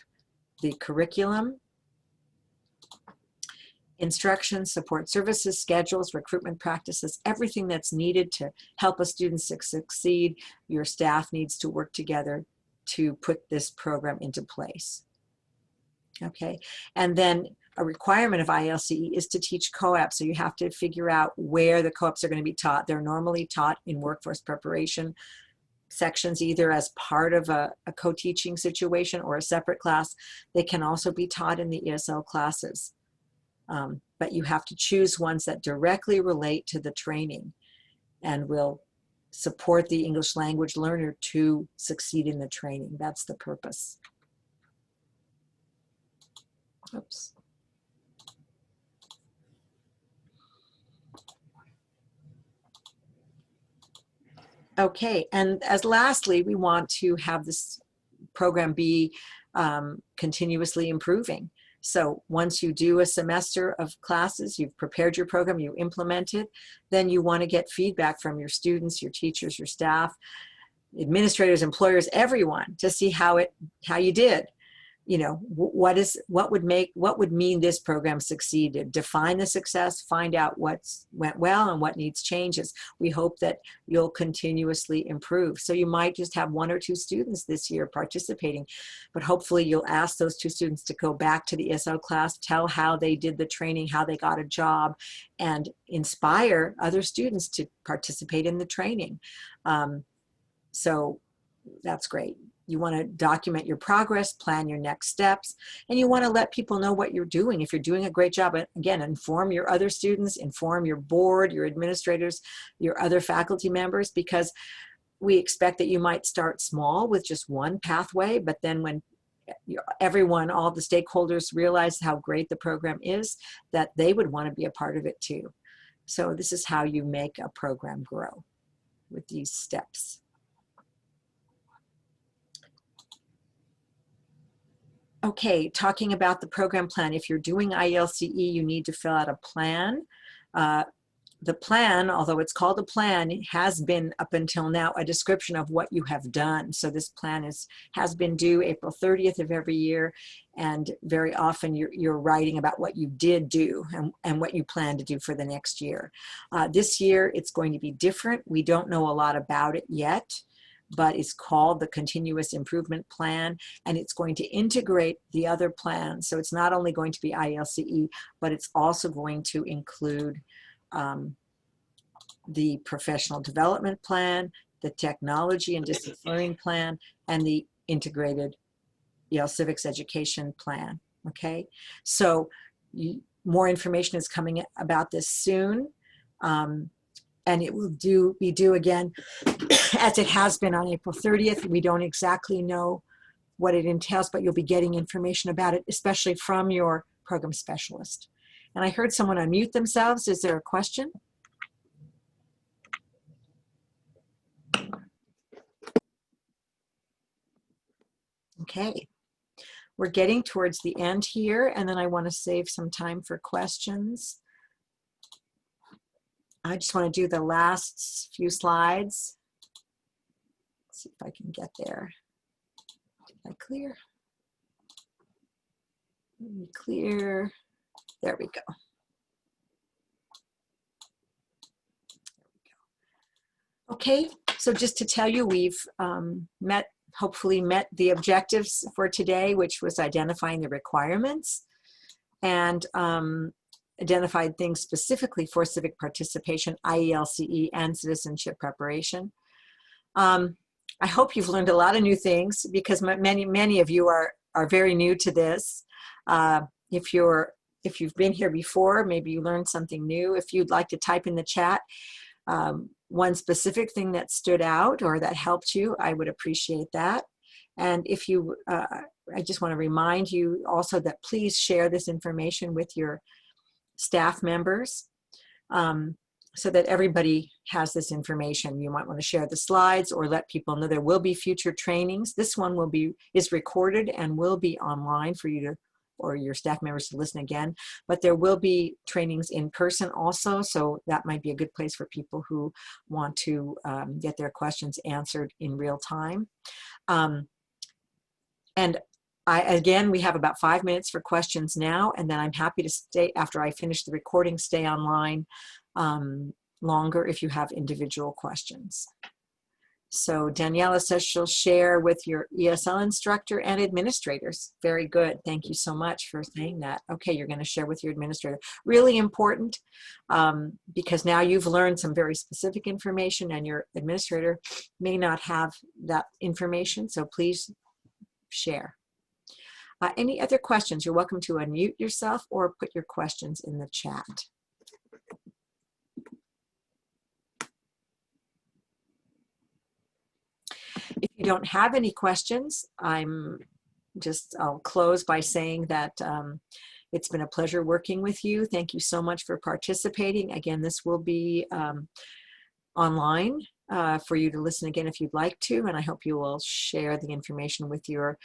the curriculum, instruction, support services, schedules, recruitment practices, everything that's needed to help a student succeed. Your staff needs to work together to put this program into place. Okay, and then a requirement of IELCE is to teach COAP. So you have to figure out where the COAPs are going to be taught. They're normally taught in workforce preparation sections, either as part of a co-teaching situation or a separate class. They can also be taught in the ESL classes. But you have to choose ones that directly relate to the training and will support the English language learner to succeed in the training. That's the purpose. Oops. Okay, and as lastly, we want to have this program be continuously improving. So once you do a semester of classes, you've prepared your program, you implement it, then you want to get feedback from your students, your teachers, your staff, administrators, employers, everyone, to see how you did. You know, what would mean this program succeeded. Define the success, find out what went well and what needs changes. We hope that you'll continuously improve. So you might just have 1 or 2 students this year participating, but hopefully you'll ask those 2 students to go back to the ESL class, tell how they did the training, how they got a job, and inspire other students to participate in the training. So that's great. You want to document your progress, plan your next steps, and you want to let people know what you're doing. If you're doing a great job, again, inform your other students, inform your board, your administrators, your other faculty members, because we expect that you might start small with just one pathway, but then when everyone, all the stakeholders realize how great the program is, that they would want to be a part of it too. So this is how you make a program grow, with these steps. Okay, talking about the program plan. If you're doing IELCE, you need to fill out a plan. The plan, although it's called a plan, it has been up until now a description of what you have done. So this plan has been due April 30th of every year, and very often you're writing about what you did do and what you plan to do for the next year. This year it's going to be different. We don't know a lot about it yet, but it's called the Continuous Improvement Plan, and it's going to integrate the other plans. So it's not only going to be IELCE, but it's also going to include the Professional Development Plan, the Technology and Distance Learning Plan, and the Integrated Civics Education Plan, okay? So more information is coming about this soon. And it will be due again, as it has been on April 30th. We don't exactly know what it entails, but you'll be getting information about it, especially from your program specialist. And I heard someone unmute themselves. Is there a question? Okay, we're getting towards the end here, and then I want to save some time for questions. I just want to do the last few slides. Let's see if I can get there. Did I clear? Let me clear. There we go. Okay, so just to tell you, we've hopefully met the objectives for today, which was identifying the requirements and identified things specifically for civic participation, IELCE, and citizenship preparation. I hope you've learned a lot of new things, because many of you are very new to this. If you've been here before, maybe you learned something new. If you'd like to type in the chat one specific thing that stood out or that helped you, I would appreciate that. And if you, I just want to remind you also that please share this information with your staff members so that everybody has this information. You might want to share the slides or let people know there will be future trainings. This one is recorded and will be online for you to, or your staff members to listen again, but there will be trainings in person also, so that might be a good place for people who want to get their questions answered in real time. And again, we have about 5 minutes for questions now, and then I'm happy to stay, after I finish the recording, stay online longer if you have individual questions. So Daniela says she'll share with your ESL instructor and administrators. Very good. Thank you so much for saying that. Okay, you're going to share with your administrator. Really important, because now you've learned some very specific information and your administrator may not have that information, so please share. Any other questions? You're welcome to unmute yourself or put your questions in the chat. If you don't have any questions, I'll close by saying that it's been a pleasure working with you. Thank you so much for participating. Again, this will be online for you to listen again if you'd like to, and I hope you will share the information with your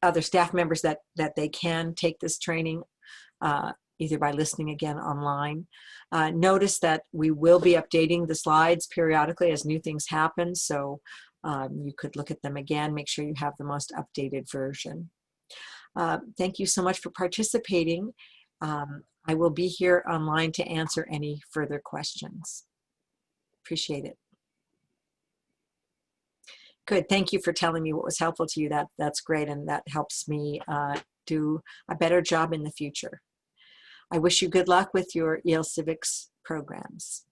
other staff members that they can take this training either by listening again online. Notice that we will be updating the slides periodically as new things happen, so you could look at them again, make sure you have the most updated version. Thank you so much for participating. I will be here online to answer any further questions. Appreciate it. Good, thank you for telling me what was helpful to you. That's great, and that helps me do a better job in the future. I wish you good luck with your IELTS Civics programs.